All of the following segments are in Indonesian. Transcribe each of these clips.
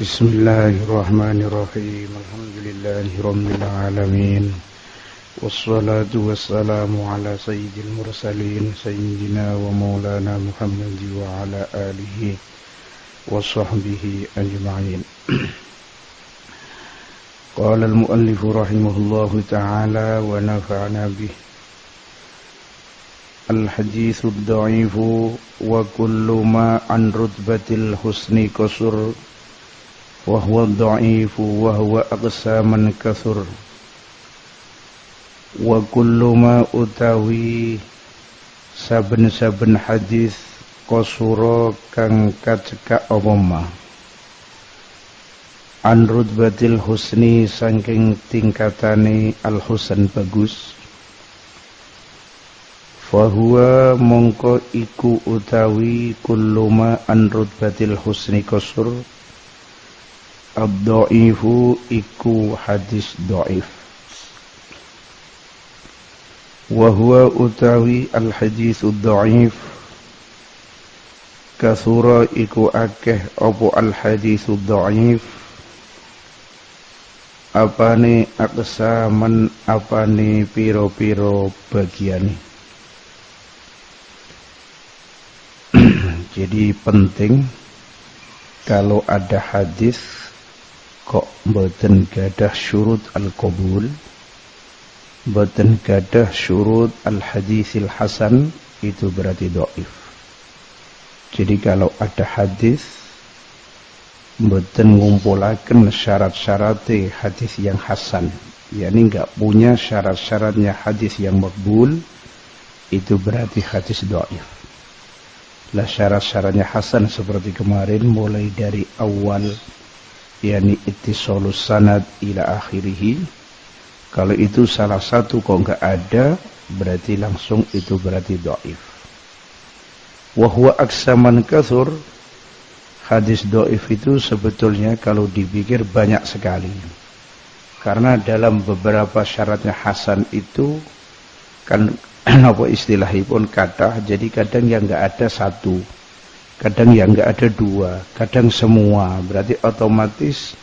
Bismillahirrahmanirrahim. Alhamdulillahirabbil alamin. Wassalatu wassalamu ala sayyidil mursalin sayyidina wa maulana Muhammad wa ala alihi wa sahbihi ajma'in. Qala al-muallif rahimahullahu ta'ala wa nafa'ana bih. Al-hadithu ad-da'ifu wa kullu ma an rutbatil husni qasur wa huwa ad-da'ifu wa huwa aqsaman kathur. Wa kullu ma utawi saben-saben hadis qasura kang kacekak apa ma an rutbatil husni saking tingkatane al-husan bagus. Fahuwa mongko iku utawi kullu ma an rutbatil husni qasur ad-dha'ifu iku hadis dhaif. Wa huwa utawi al-haditsu dhaif kathura iku akeh apa al-haditsu dhaif apane aqsaman apane piro-piro bagiane. Jadi penting kalau ada hadis kok mboten gadah syurut al-qabul, mboten gadah syurut al-hadisil hasan, itu berarti dhaif. Jadi kalau ada hadis mboten ngumpulaken syarat-syarat hadis yang hasan, yakni enggak punya syarat-syaratnya hadis yang maqbul, itu berarti hadis dhaif. Lah syarat-syaratnya hasan seperti kemarin mulai dari awal yakni ittisalus sanad ila akhirih. Kalau itu salah satu kok enggak ada, berarti langsung itu berarti dhaif. Wa huwa aqsaman katsur, hadis dhaif itu sebetulnya kalau dipikir banyak sekali. Karena dalam beberapa syaratnya hasan itu kan apa istilahipun kathah, jadi kadang yang enggak ada satu, kadang yang enggak ada dua, kadang semua, berarti otomatis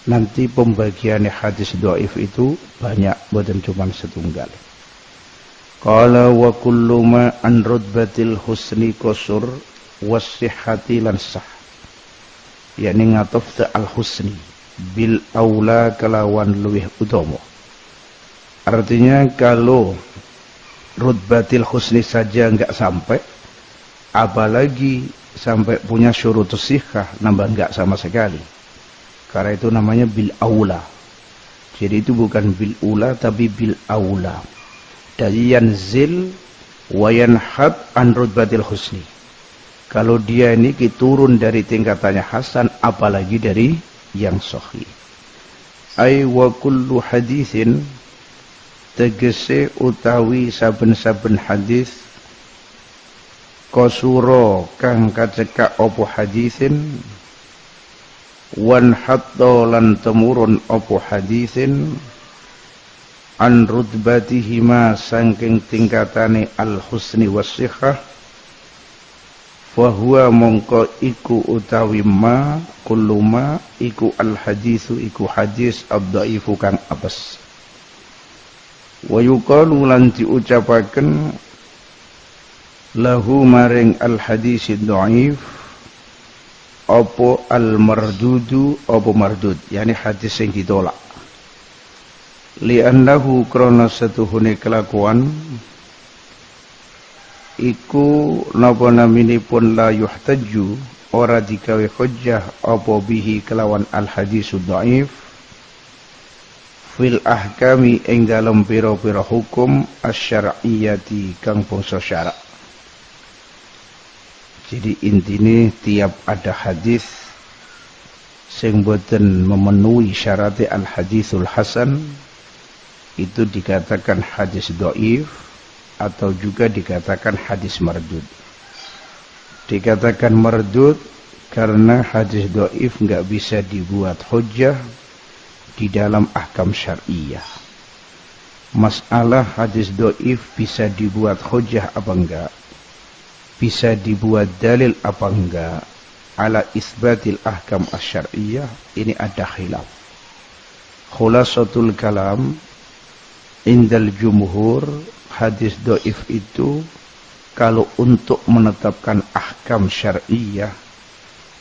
nanti pembagian hadis dhaif itu banyak, bukan cuma setunggal. Qala wa kullu ma an rutbatil husni qasur was-sihhati lan sah, yakni ngatuf al husni bil aula kalawan luwih utama. Artinya kalau rutbatil husni saja enggak sampai, apalagi sampai punya syurutus sihhah, nambah enggak sama sekali. Karena itu namanya bil aula. Jadi itu bukan bil ula tapi bil aula. Dari yanzil wa yanhad an rutbatil husni. Kalau dia ini turun dari tingkatannya hasan, apalagi dari yang sahih. Ai wa kullu haditsin, tegese utawi saben-saben hadis qasura kang kacekak apa hadisin wan hatta lan temurun apa hadisin an rutbatihima saking tingkatane al-husni was-sihhah, fa huwa mongko iku utawi ma kullu ma iku al-haditsu iku hadis ad-dhaifu kang abas. Wa yuqalu lan diucapaken lahu maring al-hadisid dhaif apa al-mardudu apa mardud, yani hadis yang ditolak. Li'annahu krana satuhune kelakuan iku napa naminipun la yuhtaju ora digawe hujjah apa bihi kelawan al-hadisud dhaif fil ahkami ing dalam pira-pira hukum asy-syar'iyyati kang bangsa syarak. Jadi intine tiap ada hadis sing boten memenuhi syarat al-hadisul hasan, itu dikatakan hadis dhaif atau juga dikatakan hadis mardud. Dikatakan mardud karena hadis dhaif enggak bisa dibuat hujjah di dalam ahkam syar'iyah. Masalah hadis dhaif bisa dibuat hujjah apa enggak, bisa dibuat dalil apa enggak, ala isbatil ahkam asyariyah ini ada khilaf. Khulasatul kalam indal jumhur, hadis dhaif itu kalau untuk menetapkan ahkam syar'iyah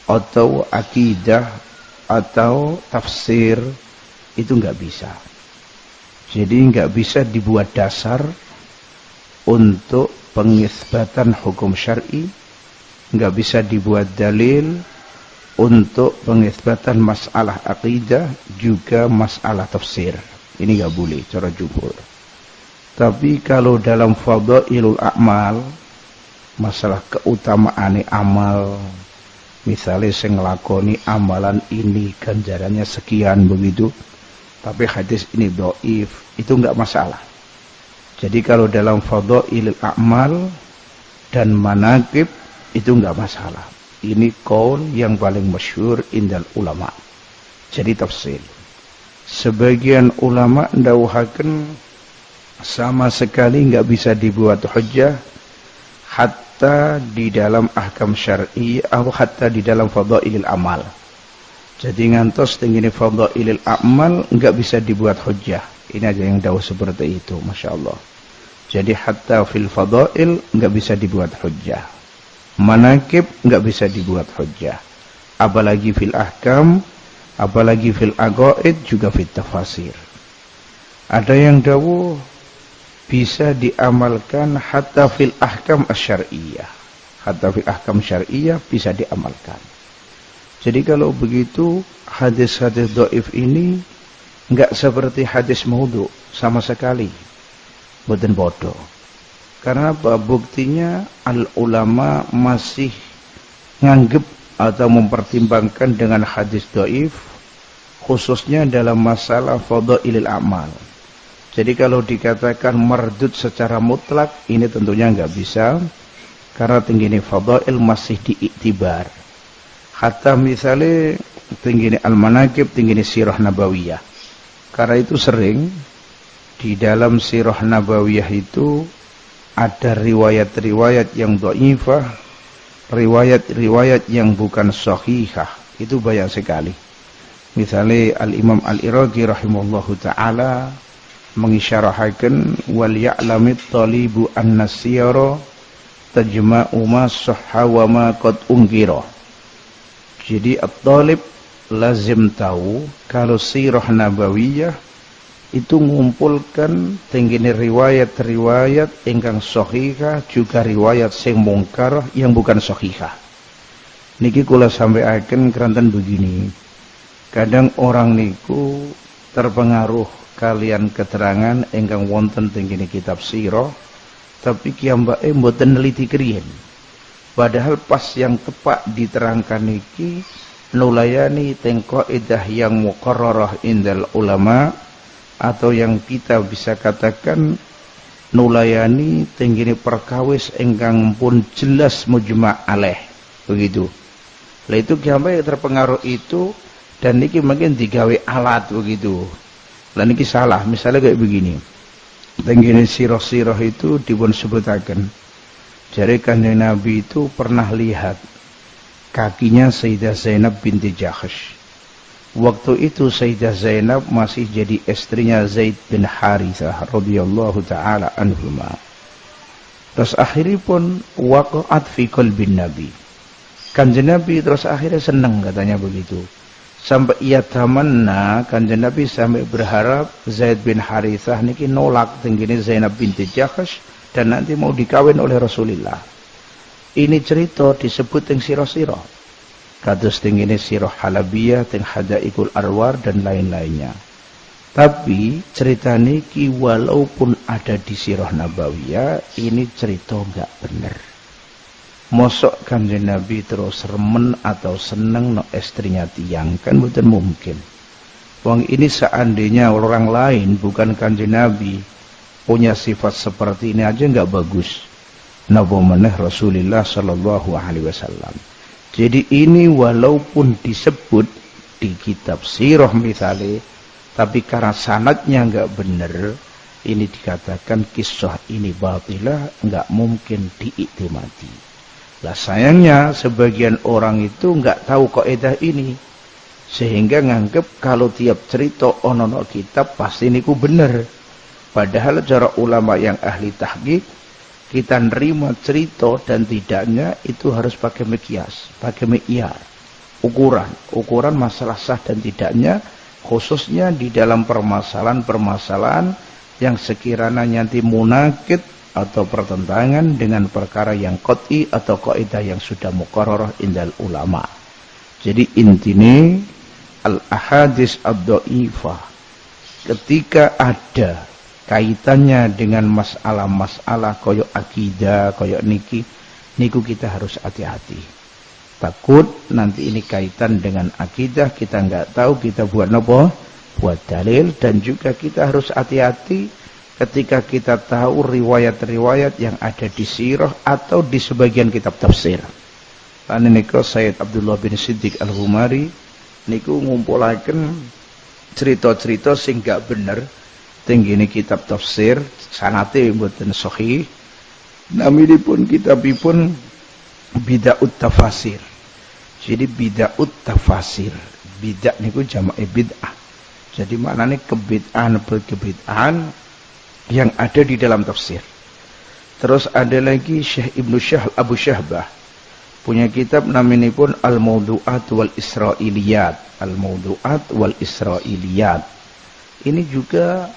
atau akidah atau tafsir itu nggak bisa. Jadi nggak bisa dibuat dasar untuk pengisbatan hukum syar'i, nggak bisa dibuat dalil untuk pengisbatan masalah akidah juga masalah tafsir. Ini nggak boleh cara jumhur. Tapi kalau dalam fadhailul a'mal, masalah keutamaan amal, misalnya saya ngelakoni amalan ini ganjarannya sekian begitu, tapi hadis ini dhaif, itu enggak masalah. Jadi kalau dalam fadhailul a'mal dan manaqib itu enggak masalah. Ini qaul yang paling masyhur indal ulama. Jadi tafsir. Sebagian ulama ndawuhaken sama sekali enggak bisa dibuat hujjah hatta di dalam ahkam syar'i atau hatta di dalam fadhailul amal. Jadi ngantos tinggi fadhailul amal enggak bisa dibuat hujjah. Ini aja yang dawuh seperti itu, Masya Allah. Jadi hatta fil fadhail enggak bisa dibuat hujjah. Manaqib enggak bisa dibuat hujjah. Apalagi fil ahkam, apalagi fil aqaid, juga fit tafasir. Ada yang dawuh bisa diamalkan hatta fil ahkam asyariyah. Hatta fil ahkam syariyah bisa diamalkan. Jadi kalau begitu hadis-hadis dhaif ini enggak seperti hadis maudhu sama sekali. Boten bodoh. Karena apa? Buktinya al ulama masih nganggep atau mempertimbangkan dengan hadis dhaif khususnya dalam masalah fadhailil a'mal. Jadi kalau dikatakan mardud secara mutlak ini tentunya enggak bisa karena tinggi fadhail masih diiktibar. Hatta misalnya tinggi al-manaqib, tinggi sirah nabawiyah. Karena itu sering di dalam sirah nabawiyah itu ada riwayat-riwayat yang dhaifah, riwayat-riwayat yang bukan sahihah. Itu banyak sekali. Misalnya Al-Imam Al-Iraqi rahimahullahu ta'ala mengisyarahkan wal ya'lamit talibu an-nasiyara tajma'u ma sahha wa ma qad ungkira. Jadi at-talib lazim tahu kalau sirah nabawiyah itu mengumpulkan tenggine riwayat-riwayat ingkang sahihah juga riwayat sing mungkar yang bukan sahihah. Niki kula sampaikan keranten begini. Kadang orang niku terpengaruh kalian keterangan ingkang wonten tenggine kitab sirah tapi kiyambake mboten neliti kriyen. Padahal pas yang tepat diterangkan niki nulayani teng kaidah yang muqarrarah indal ulama atau yang kita bisa katakan nulayani tenggine perkawis ingkang pun jelas mujma' alaih begitu. Lah itu kiyambake terpengaruh itu dan niki mungkin digawe alat begitu. Lah niki salah, misalnya kayak begini. Tenggine sirah-sirah itu dipun sebutaken. Jadi Kanjeng Nabi itu pernah lihat kakinya Sayyidah Zainab binti Jahsh. Waktu itu Sayyidah Zainab masih jadi istrinya Zaid bin Harithah radhiyallahu taala anhuma. Terus akhirnya pun waqa'at fi qalbin Nabi. Kanjeng Nabi terus akhirnya senang katanya begitu. Sampai ia tamanna Kanjeng Nabi sampai berharap Zaid bin Harithah niki nolak tenggine Zainab binti Jahsh dan nanti mau dikawin oleh Rasulullah. Ini cerita disebut teng sirah-sirah. Kados teng ini sirah Halabiyah, teng Hadaikul Arwar dan lain-lainnya. Tapi cerita niki walaupun ada di sirah Nabawiyah, ini cerita enggak benar. Mosok Kanjeng Nabi terus remen atau seneng no istrinya tiyang, kan bukan mungkin. Wong ini seandainya orang lain bukan Kanjeng Nabi punya sifat seperti ini aja enggak bagus. Napa meneh Rasulullah sallallahu alaihi wasallam. Jadi ini walaupun disebut di kitab sirah misalnya, tapi karena sanadnya enggak benar, ini dikatakan kisah ini batilah, enggak mungkin diiktimati. Lah sayangnya sebagian orang itu nggak tahu kaidah ini, sehingga nganggep kalau tiap cerita ono kitab pasti niku bener. Padahal cara ulama yang ahli tahqiq, kita nerima cerita dan tidaknya itu harus pakai mikyas, pakai mikyar, ukuran masalah sah dan tidaknya, khususnya di dalam permasalahan-permasalahan yang sekiranya nanti munakid atau pertentangan dengan perkara yang qat'i atau kaidah yang sudah muqarrarah indal ulama. Jadi intinya al-ahadits ad-dhaifah ketika ada kaitannya dengan masalah-masalah koyo akidah, koyo niku kita harus hati-hati. Takut nanti ini kaitan dengan akidah, kita nggak tahu, kita buat nopo, buat dalil. Dan juga kita harus hati-hati ketika kita tahu riwayat-riwayat yang ada di sirah atau di sebagian kitab tafsir. Lan niku Sayyid Abdullah bin Siddiq Al-Humari niku ngumpulaken cerita-cerita sing gak bener tinggi ini kitab tafsir, sanate mboten sahih. Naminipun kitabipun Bid'aut Tafasir. Jadi Bid'aut Tafasir, bid'ah niku jamak bid'ah. Jadi maknanya kebid'ahan yang ada di dalam tafsir. Terus ada lagi Syekh Ibnu Abu Syahbah punya kitab naminipun Al-Mawdu'at wal Israiliyat. Al-Mawdu'at wal Israiliyat. Ini juga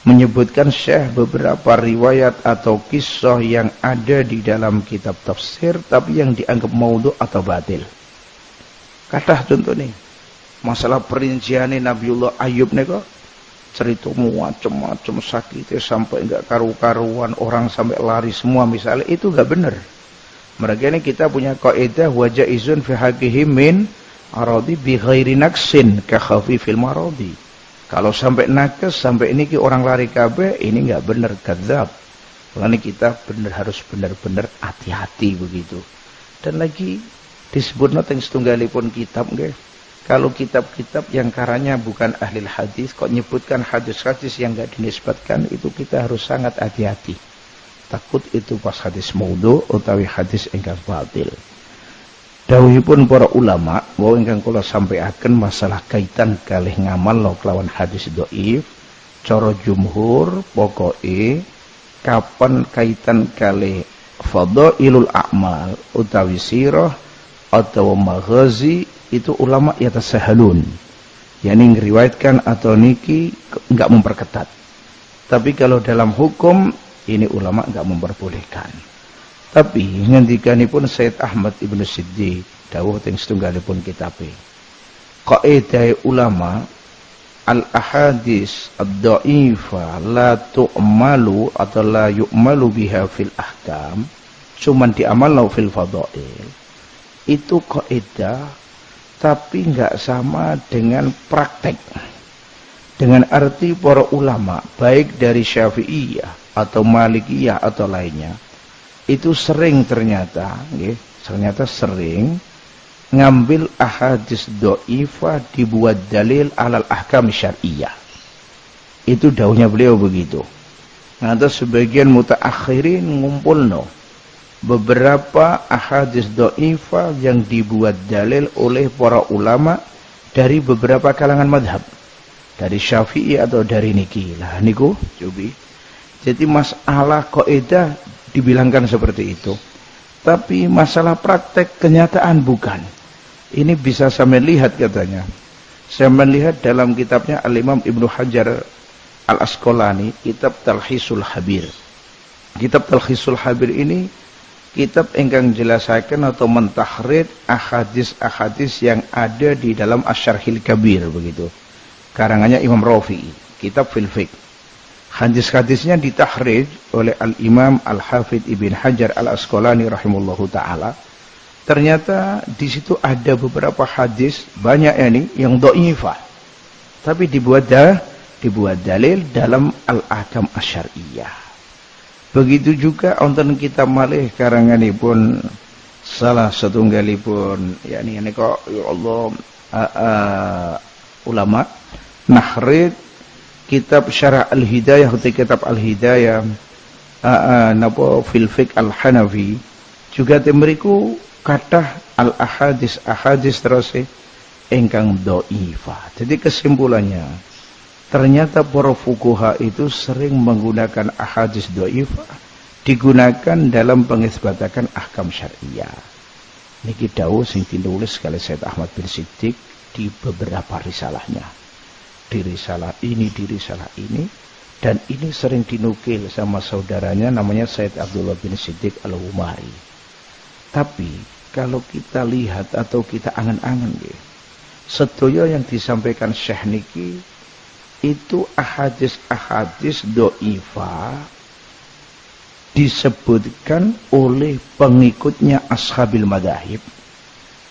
menyebutkan Syekh beberapa riwayat atau kisah yang ada di dalam kitab tafsir tapi yang dianggap maudhu atau batil. Kathah contoh nih, masalah perinciane Nabiullah Ayub nego, cerita macam-macam sakitnya sampai enggak karu-karuan, orang sampai lari semua misalnya, itu enggak benar. Mereka ini kita punya kaidah wajaizun fi haqqihim min aradi bi ghairi naqsin ka khafifil maradi. Kalau sampai nakes, sampai ini orang lari kabeh, ini enggak benar, kadzab. Makanya kita harus benar-benar hati-hati begitu. Dan lagi disebut noteng setunggalipun kitab nggih. Kalau kitab-kitab yang karanya bukan ahli hadis kok nyebutkan hadis-hadis yang enggak dinisbatkan, itu kita harus sangat hati-hati. Takut itu pas hadis maudhu utawi hadis ingkang batil. Dawuhipun para ulama bahwa ingkang kula sampaiaken masalah kaitan kalih ngamal kelawan hadis dhaif, cara jumhur pokoke kapan kaitan kalih fadhailul a'mal utawi sirah atau maghazi itu ulama yatasahalun, yakni ngriwayatkan atau niki enggak memperketat. Tapi kalau dalam hukum ini ulama enggak memperbolehkan. Tapi ngendikanipun Sayyid Ahmad Ibnu Siddiq dawuh teng setunggalipun kitabe. Kaidah ulama al-ahadits ad-dhaifah la tu'malu atau la yu'malu biha fil ahkam, cuman diamalno fil fadail. Itu kaidah tapi enggak sama dengan praktek. Dengan arti para ulama baik dari Syafi'iyah atau Malikiyah atau lainnya itu sering ternyata sering ngambil ahadits dhaifah dibuat dalil alal ahkam syar'iyyah. Itu dawuhnya beliau begitu. Nah, terus sebagian mutaakhirin ngumpulno beberapa ahadits dhaifah yang dibuat dalil oleh para ulama dari beberapa kalangan madhab, dari Syafi'i atau dari niki. Lah niku cobi. Jadi masalah kaidah dibilangkan seperti itu, tapi masalah praktek kenyataan bukan. Ini bisa saya melihat katanya. Saya melihat dalam kitabnya Al-Imam Ibnu Hajar Al-Asqalani, kitab Talhisul Habir. Kitab Talhisul Habir ini kitab ingkang jelasaken atau mentahrid ahadis-ahadis yang ada di dalam Asy-Syarhil Kabir begitu. Karangannya Imam Rafi'i, kitab fil fiqh. Hadis-hadisnya ditahrid oleh Al-Imam Al-Hafidh Ibn Hajar Al-Asqalani rahimahullahu ta'ala. Ternyata di situ ada beberapa hadis, banyak ini yang dhaifah, tapi dibuat dalil dalam Al-Ahkam Asy-Syar'iyyah. Begitu juga wonten kitab malih karanganipun salah satunggalipun yakni kok ya Allah ulama nahrid kitab Syarah Al-Hidayah atau kitab Al-Hidayah napa fil fiqh Al-Hanafi Juga temeriku kathah al ahadis terus ingkang dhaifah. Jadi kesimpulannya, ternyata para fuqaha itu sering menggunakan ahadis dhaifah digunakan dalam pengisbatakan ahkam syariah. Niki dawuh sing ditulis oleh Said Ahmad bin Siddiq di beberapa risalahnya. Di risalah ini, dan ini sering dinukil sama saudaranya namanya Said Abdullah bin Siddiq Al-Umari. Tapi kalau kita lihat atau kita angan-angan sedaya yang disampaikan Syekh niki itu ahadis dhaifah disebutkan oleh pengikutnya ashabil madzhab.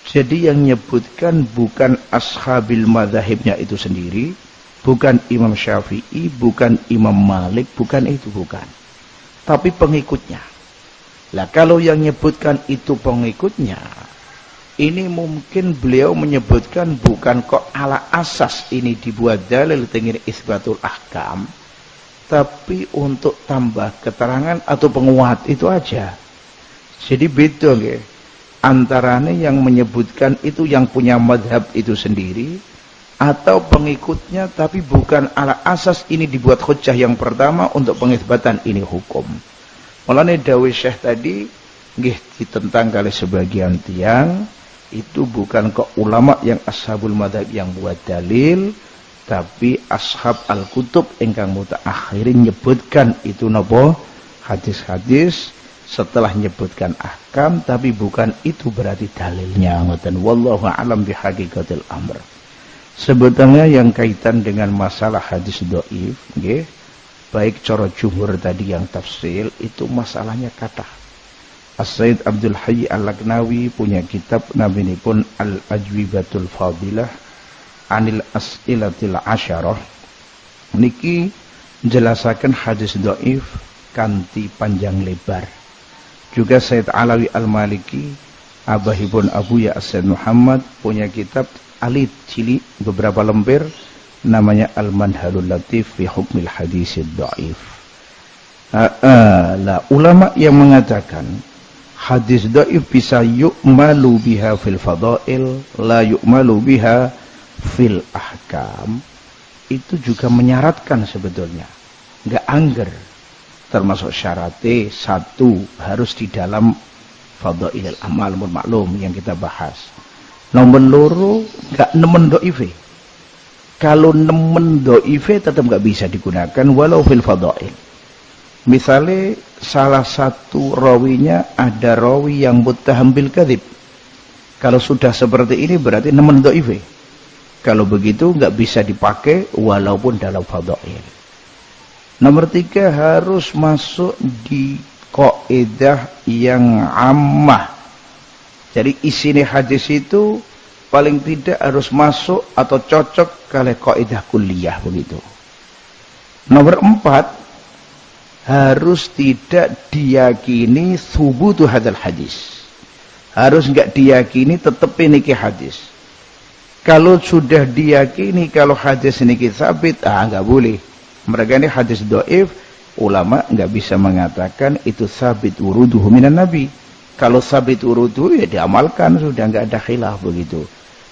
Jadi yang nyebutkan bukan ashabil madzhabnya itu sendiri, bukan Imam Syafi'i, bukan Imam Malik, bukan. Tapi pengikutnya. Lah kalau yang nyebutkan itu pengikutnya, ini mungkin beliau menyebutkan bukan kok ala asas ini dibuat dalil dengan isbatul ahkam, tapi untuk tambah keterangan atau penguat itu aja. Jadi beda nggih. Antaranya yang menyebutkan itu yang punya madhab itu sendiri atau pengikutnya, tapi bukan ala asas ini dibuat hujjah yang pertama untuk pengisbatan ini hukum. Mulane dawuh Syekh tadi nggih ditentang kali sebagian tiang, itu bukan ke ulama yang ashabul madhab yang buat dalil, tapi ashab al-kutub ingkang mutaakhirin nyebutkan itu napa hadis-hadis setelah nyebutkan ahkam, tapi bukan itu berarti dalilnya. Ngoten wallahu alam bihaqiqatil amr. Sebetulnya yang kaitan dengan masalah hadis dhaif nggih, baik cara jumhur tadi yang tafsil itu masalahnya kathah. As-Sayyid Abdul Hayy Al-Laknawi punya kitab naminipun Al-Ajwibatul Fadilah Anil As'ilatil Asyarah. Niki menjelaskan hadis dhaif kanthi panjang lebar. Juga Sayyid Alawi Al-Maliki, abahipun Abu Ya As-Sayyid Muhammad, punya kitab alit cilik beberapa lembar namanya Al-Manhalul Latif fi Hukmil Hadis Dhaif. Lah ulama yang mengatakan hadis dhaif bisa yu'malu biha fil fadail, la yu'malu biha fil ahkam, itu juga menyaratkan sebetulnya, enggak angger. Termasuk syaratnya satu harus di dalam fadailul amal maklum yang kita bahas. Nomor loro enggak nemen dhaife. Kalau nemen dhaife tetap enggak bisa digunakan walau fil fadail. Misalnya salah satu rawinya ada rawi yang muttaham bil kadzib. Kalau sudah seperti ini berarti nemen dhaife. Kalau begitu enggak bisa dipakai walaupun dalam fadail. Nomor 3 harus masuk di kaidah yang ammah. Jadi isinya hadis itu paling tidak harus masuk atau cocok kali kaidah kuliah begitu. Nomor 4 harus tidak diyakini thubutu hadal hadis. Harus enggak diyakini tetap ini hadis. Kalau sudah diyakini kalau hadis ini sabit, enggak boleh. Mereka ini hadis dhaif, ulama enggak bisa mengatakan itu sabit wuruduhu minan nabi. Kalau sabit wuruduhu ya diamalkan, sudah enggak ada khilaf begitu.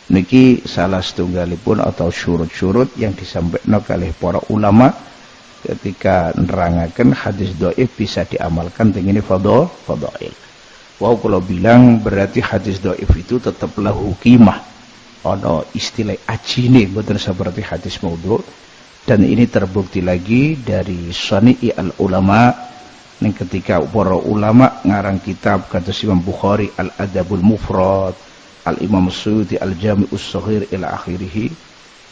Niki salah setunggalipun atau syurut-syurut yang disampaikan oleh para ulama ketika nerangaken hadis dhaif bisa diamalkan dengan fadail. Wow, kalau bilang berarti hadis dhaif itu tetap lahu qimah. Ono istilah ajine mboten seperti hadis maudhu. Dan ini terbukti lagi dari Sani'i al-Ulama yang ketika para ulama ngarang kitab kata Imam Bukhari Al-Adabul Mufrad, Al-Imam Suyuti Al-Jami'us Shaghir ila akhirih,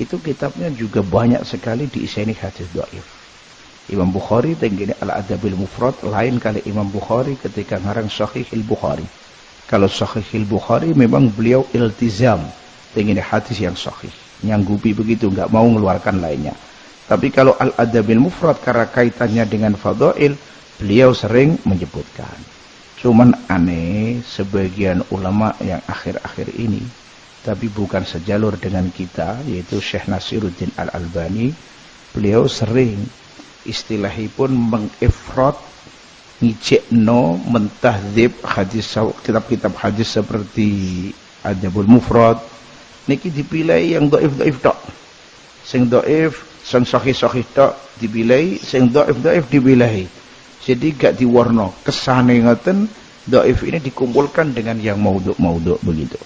itu kitabnya juga banyak sekali diiseni hadis dhaif. Imam Bukhari tenggine Al-Adabul Mufrad lain kali Imam Bukhari ketika ngarang Sahihil Bukhari. Kalau Sahihil Bukhari memang beliau iltizam tenggine hadis yang sahih, nyanggupi begitu, enggak mau mengeluarkan lainnya. Tapi kalau Al-Adabil Mufrad karena kaitannya dengan fadail, beliau sering menyebutkan. Cuman aneh sebagian ulama yang akhir-akhir ini, tapi bukan sejalur dengan kita, yaitu Syekh Nasiruddin Al-Albani, beliau sering istilahipun mengifrad ngicekno mentahdzib hadis, kitab-kitab hadis seperti Adabul Mufrad niki dipilih yang dhaif-dhaif tok. Sing dhaif, sing sahih-sahih tok dipilih, sing dhaif-dhaif dipilih. Jadi gak diwarno kesane ngoten, dhaif ini dikumpulkan dengan yang maudhu' begitu.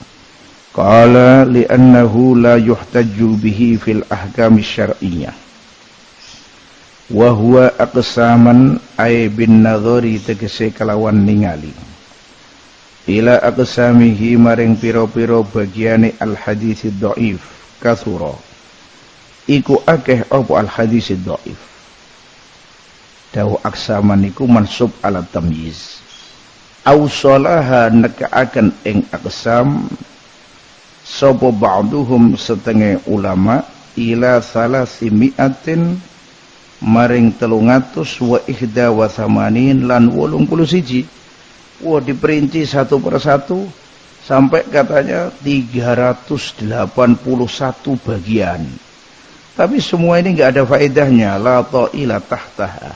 Qala li'annahu la yuhtajju bihi fil ahkam syar'iyyah. Wa huwa aqsaman ay bin nadhari tegese kelawan ningali. Ila aqsamihi maring piro-piro bagiane al hadits dhaif kathura. Iku akeh apa al hadits dhaif. Dawu aksaman iku mansub ala tamyiz. Awsalaha nekaaken ing aqsam sapa ba'duhum setengah ulama ila salasimiatin maring 381 lan 81. Wah, diperinci satu persatu sampai katanya 381 bagian. Tapi semua ini enggak ada faedahnya, la ta'ila tahtaha.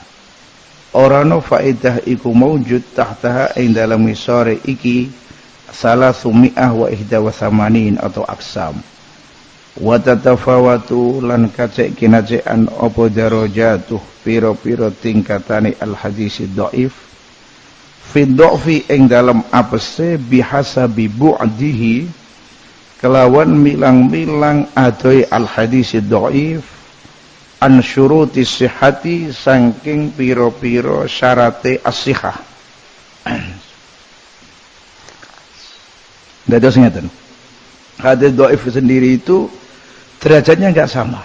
Orano faedah iku maujud tahtaha ing dalam misore iki 381 atau aksam. Wa tatafawatu lan kacek kinacekan apa darajatuh piro-piro tingkatane al hadis dhaif fi dha'fi ing dalam apese bihasabi bu'dihi kelawan milang-milang adoy al hadis dhaif an syuruti sihhati saking piro-piro syarate as-sihah. Dados ngeten. Hadis dhaif sendiri itu derajatnya enggak sama.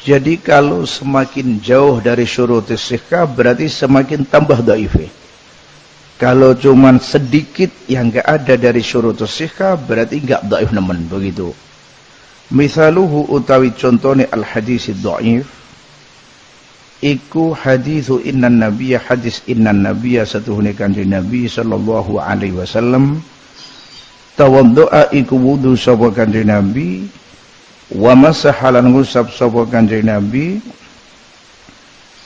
Jadi kalau semakin jauh dari syurut sihhah berarti semakin tambah dhaif. Kalau cuman sedikit yang enggak ada dari syurut sihhah berarti enggak dhaif nemen begitu. Misaluhu utawi contone al hadis dhaif iku hadisu innan nabiyya hadis innan nabiyya satuhune kanjeng Nabi sallallahu alaihi wasallam tawaddu'a iku wudu sapa kanjeng Nabi wa masahalan ngusap sapa kanjeng Nabi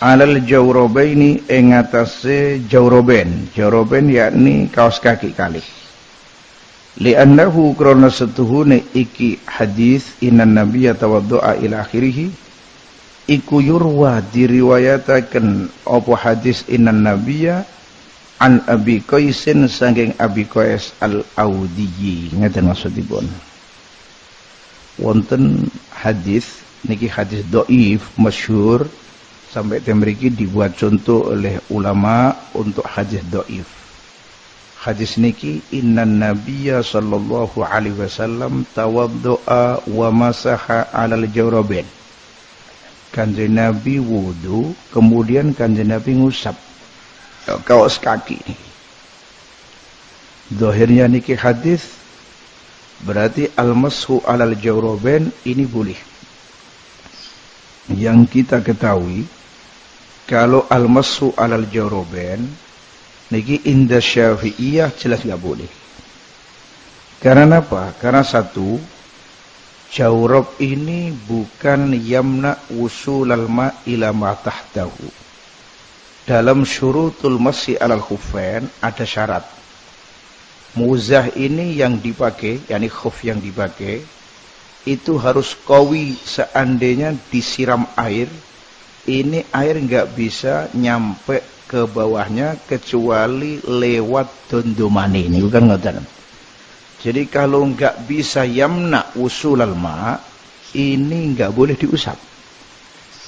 alal jawrabaini ing atase jawraben yakni kaos kaki kali li'annahu krana setuhune iki hadis innan nabiyya tawaddu'a ila akhirih iku yurwa diriwayataken apa hadis innan nabiyya an Abi Qaisin saking Abi Qais al-Audiyyi. Ngeten maksudipun. Wonten hadis niki hadis dhaif masyhur sampai temriki dibuat contoh oleh ulama untuk hadis dhaif. Hadis niki innan nabiyya sallallahu alaihi wasallam tawaddu'a wa masaha 'alal jawrabain. Kanjeng Nabi wudu, kemudian kanjeng Nabi ngusap kaos kaki. Zahirnya niki hadis berarti al-mashu 'alal jawrabain ini boleh. Yang kita ketahui kalau al-mashu 'alal jawrabain niki inda Syafi'iyah jelas enggak boleh. Karena apa? Karena satu, jawrab ini bukan yamna wusulal ma ila ma tahtahu. Dalam syurutul masyi alal khuffain ada syarat. Muzah ini yang dipakai, yakni khuf yang dipakai, itu harus qawi, seandainya disiram air, ini air enggak bisa nyampe ke bawahnya kecuali lewat dondomane. Ini bukan ngoten. Jadi kalau enggak bisa yamna usulal ma, ini enggak boleh diusap.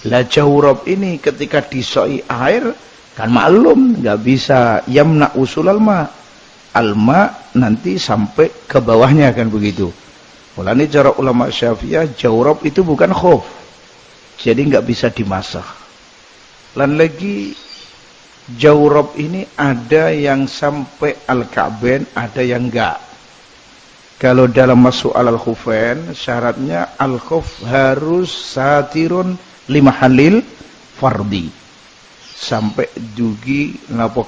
Lah jawrab ini ketika disoi air kan maklum nggak bisa yamna usulal ma, alma nanti sampai ke bawahnya kan begitu. Mulane cara ulama Syafi'iyah jawrab itu bukan khuf, jadi nggak bisa dimasak. Lan lagi jawrab ini ada yang sampai al-ka'bain, ada yang enggak. Kalau dalam masuk alal khufain syaratnya al-khuf harus satirun lima halil fardi. Sampai dugi napa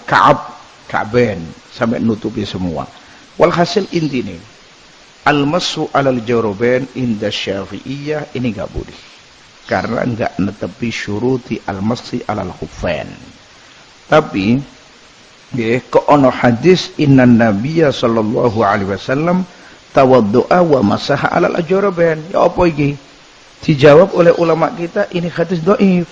ka'bain sampai nutupi semua. Walhasil intine al-mashu 'alal jawrabain inda Syafi'iyah ini enggak boleh. Karena enggak netepi syuruti al-mashu 'alal khuffain. Tapi Nggih, kok ana hadis innan nabiyya sallallahu alaihi wasallam tawaddu'a wa masaha 'alal ajrabain. Ya apa iki? Dijawab oleh ulama kita ini hadis dhaif.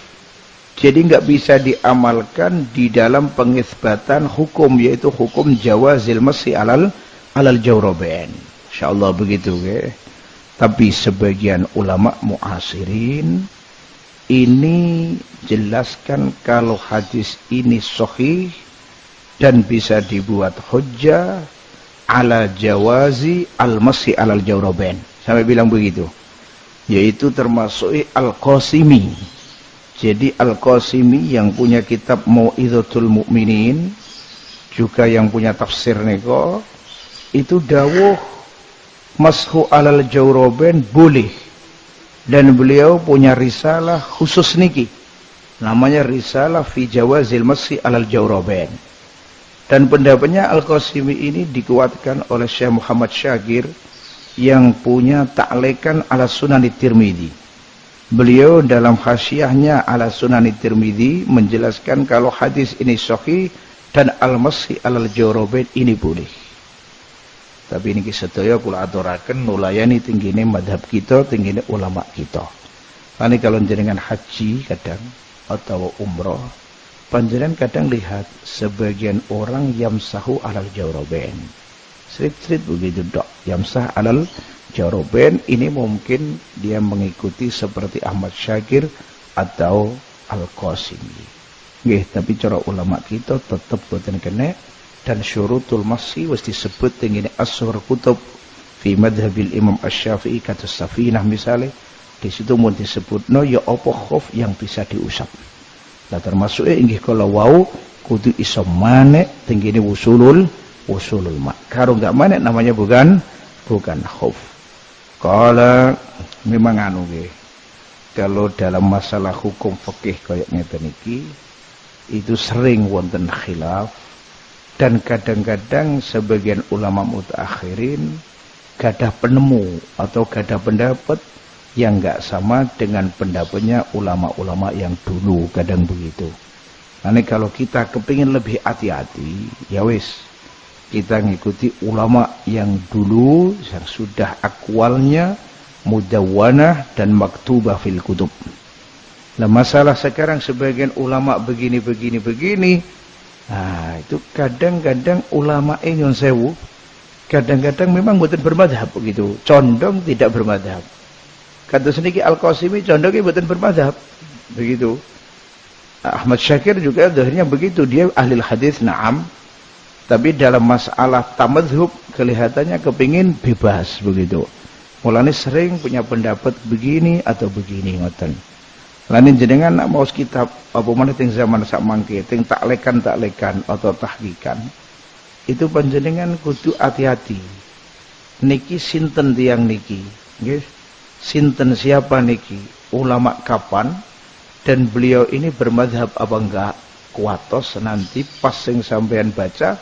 Jadi enggak bisa diamalkan di dalam pengisbatan hukum, yaitu hukum jawazil masi 'alal jawrabain. Insyaallah begitu nggih. Tapi sebagian ulama muasirin ini jelaskan kalau hadis ini sahih dan bisa dibuat hujjah ala jawazi al-masi alal jawrabain. Sampai bilang begitu. Yaitu termasuk Al-Qasimi. Jadi Al-Qasimi yang punya kitab Mau'izatul Mukminin, juga yang punya tafsir niko, itu dawuh mashu alal jawrabain boleh. Dan beliau punya risalah khusus niki. Namanya risalah fi jawazil masi alal jawrabain. Dan pendapatnya Al-Qasimi ini dikuatkan oleh Syekh Muhammad Syakir yang punya ta'liqan ala Sunan Tirmidzi. Beliau dalam hasyiahnya ala Sunan Tirmidzi menjelaskan kalau hadis ini sahih dan al-masi alal jawrabain ini boleh. Tapi ini sedaya kula aturaken nulayani tinggine madhab kita, tinggine ulama kita. Karena kalau jenengan haji kadang atau umrah, panjenengan kadang lihat sebagian orang yamsahu alal jawrabain. Srit-srit begitu dok, yamsah alal jawrabain. Ini mungkin dia mengikuti seperti Ahmad Syakir atau Al-Qasimi. Nggih, tapi cara ulama kita tetap boten kena. Dan syurutul masi wis disebut dengan ashur kutub fi madhabil Imam Asy-Syafi'i kata Safinah misalnya. Di situ mun disebutno ya apa khuf yang bisa diusap. Lah termasuk inggih kala wau kudu iso manek tenggene usulul ma. Karo enggak manek namanya bukan khuf. Kala memang anu nggih. Kalau dalam masalah hukum fikih kaya ngeten iki itu sering wonten khilaf. Dan kadang-kadang sebagian ulama mutaakhirin gadah penemu atau gadah pendapat yang enggak sama dengan pendapatnya ulama-ulama yang dulu, kadang begitu. Nah, kalau kita kepingin lebih hati-hati, ya wis, kita ngikuti ulama yang dulu yang sudah akwalnya mudawwanah dan maktubah fil kutub. Nah, masalah sekarang sebagian ulama begini. Nah, itu kadang-kadang ulama nyun sewu, kadang-kadang memang bukan bermadhab begitu, condong tidak bermadhab. Kata sedikit Al-Qasimi condongnya bukan bermadhab begitu. Ahmad Syakir juga akhirnya begitu, dia ahli hadis na'am, tapi dalam masalah tamadhub kelihatannya kepingin bebas begitu. Mulanya sering punya pendapat begini atau begini ngoten. Lain jenengan nak mau kitab apa mana ting zaman sak mangke ting taklekan atau tahqiqan itu panjenengan kudu hati-hati. Niki sinten tiang niki, nggih. Sinten siapa niki? Ulama kapan? Dan beliau ini bermadhab apa enggak? Kuatos nanti pas sing sampean baca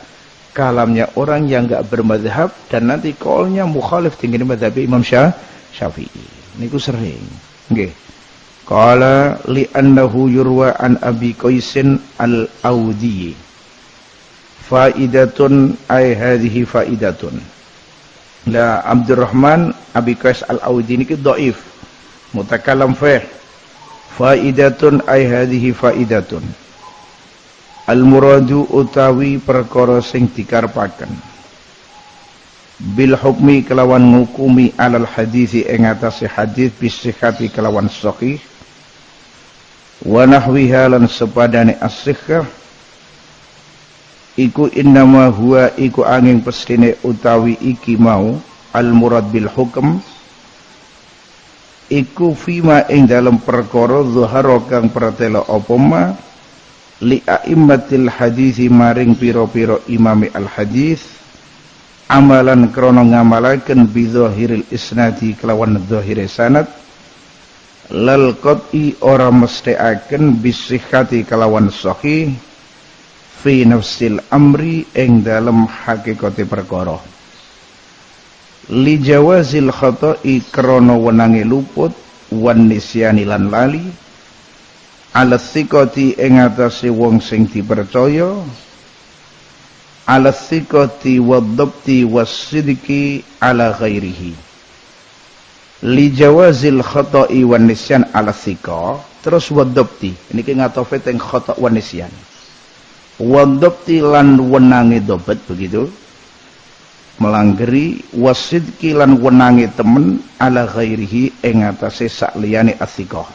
kalamnya orang yang enggak bermadhab dan nanti kaulnya mukhalif dengan madhab Imam Syafi'i. Niku sering, nggih. Qala li'annahu yurwa an Abi Qaisin al-Audi. Faidatun ay hadhihi faidatun. La Abdurrahman Abi Qais al-Audi niki dhaif. Mutakallam fih. Faidatun ay hadhihi faidatun. Al-muradu utawi perkara sing dikarepaken. Bil hukmi kelawan ngukumi alal hadisi ing atase hadis bisihhati kelawan sahih. Wa nahwiha lan sepadane as-sihhah iku innama huwa iku angin pestine utawi iki mau al murad bil hukm iku fima ing dalam perkara zuhara kang pratela apa ma li a'immatil hadisi maring pira-pira imami al hadis amalan krana ngamalaken bi zahiril isnadi kelawan zahire sanad lal qat'i ora mestekaken bisihhati kelawan sahih fi nafsil amri ing dalem hakikate perkara li jawazil khata'i krana wenange luput wan nisyani lan lali ala thiqati ing atase wong sing dipercaya ala thiqati wadhabti wassidqi ala ghairihi li jawazil khata'i wan nisyan ala thiqa terus wadhabti ini ki ngatofe teng khata' wan nisyan wadhabti lan wenangi dobat begitu melanggeri wassidqi lan wenangi temen ala ghairihi ing atase sak liyane athiqah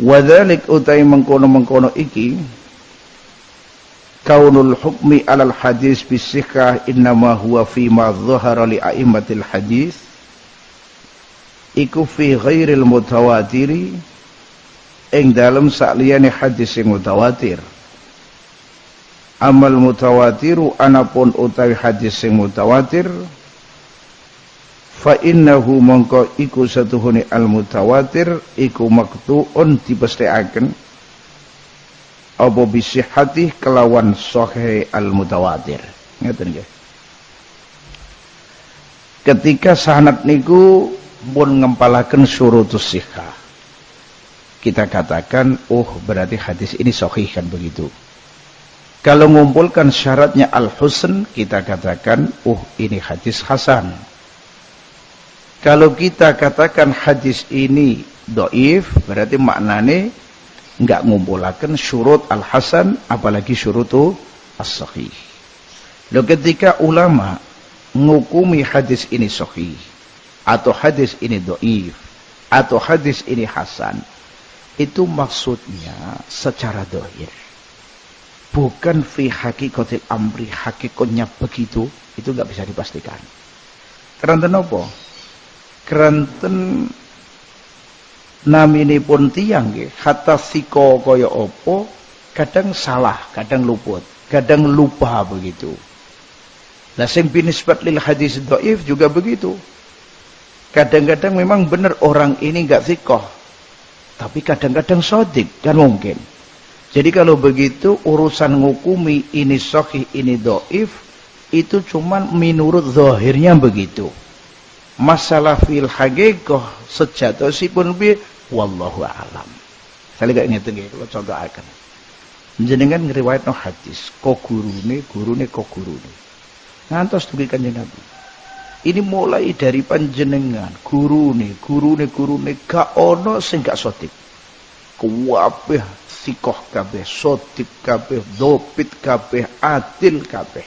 wadzalik utai mengkono-mengkono iki kaunul hukmi alal hadis bisikah innama huwa fi ma dhahara li a'immatil hadis iku fi ghairil mutawatiri ing dalem sakliyane hadis sing mutawatir amal mutawatiru anapun utawi hadis sing mutawatir fa innahu mongko iku satuhune al mutawatir iku maktuun dipesthekaken apa bisihati kelawan sahih al-mutawatir. Ngeten nggih. Ketika sanad niku pun ngempalaken syurutus sihah. Kita katakan, oh berarti hadis ini sahih kan begitu. Kalau mengumpulkan syaratnya al-husn, kita katakan, oh ini hadis hasan. Kalau kita katakan hadis ini dhaif, berarti maknane enggak ngumpulaken syurut al-hasan apalagi syurutu as-sahih. Loh ketika ulama ngukumi hadis ini sahih atau hadis ini dhaif atau hadis ini hasan, itu maksudnya secara dhahir. Bukan fi hakikatil amri, hakikatnya begitu, itu enggak bisa dipastikan. Keranten apa? Keranten naminipun tiyang nggih hatta sika kaya apa kadang salah, kadang luput, kadang lupa begitu. Lah sing binisbat lil hadis dhaif juga begitu. Kadang-kadang memang benar orang ini enggak sikoh, tapi kadang-kadang shadiq kan mungkin. Jadi kalau begitu urusan ngukumi ini sahih ini dhaif itu cuman menurut zahirnya begitu. Masalah fil haqiqah sejatosipun piye wallahu a'lam. Saya gak ngeten nggih kula contohaken. Jenengan ngriwayatno hadis, kok gurune kok gurune. Ngantos dugi Kanjeng Nabi. Ini mulai dari panjenengan, gurune gak ono sing gak sotik. Kabeh sikoh kabeh, sotik kabeh, dopit kabeh, adil kabeh.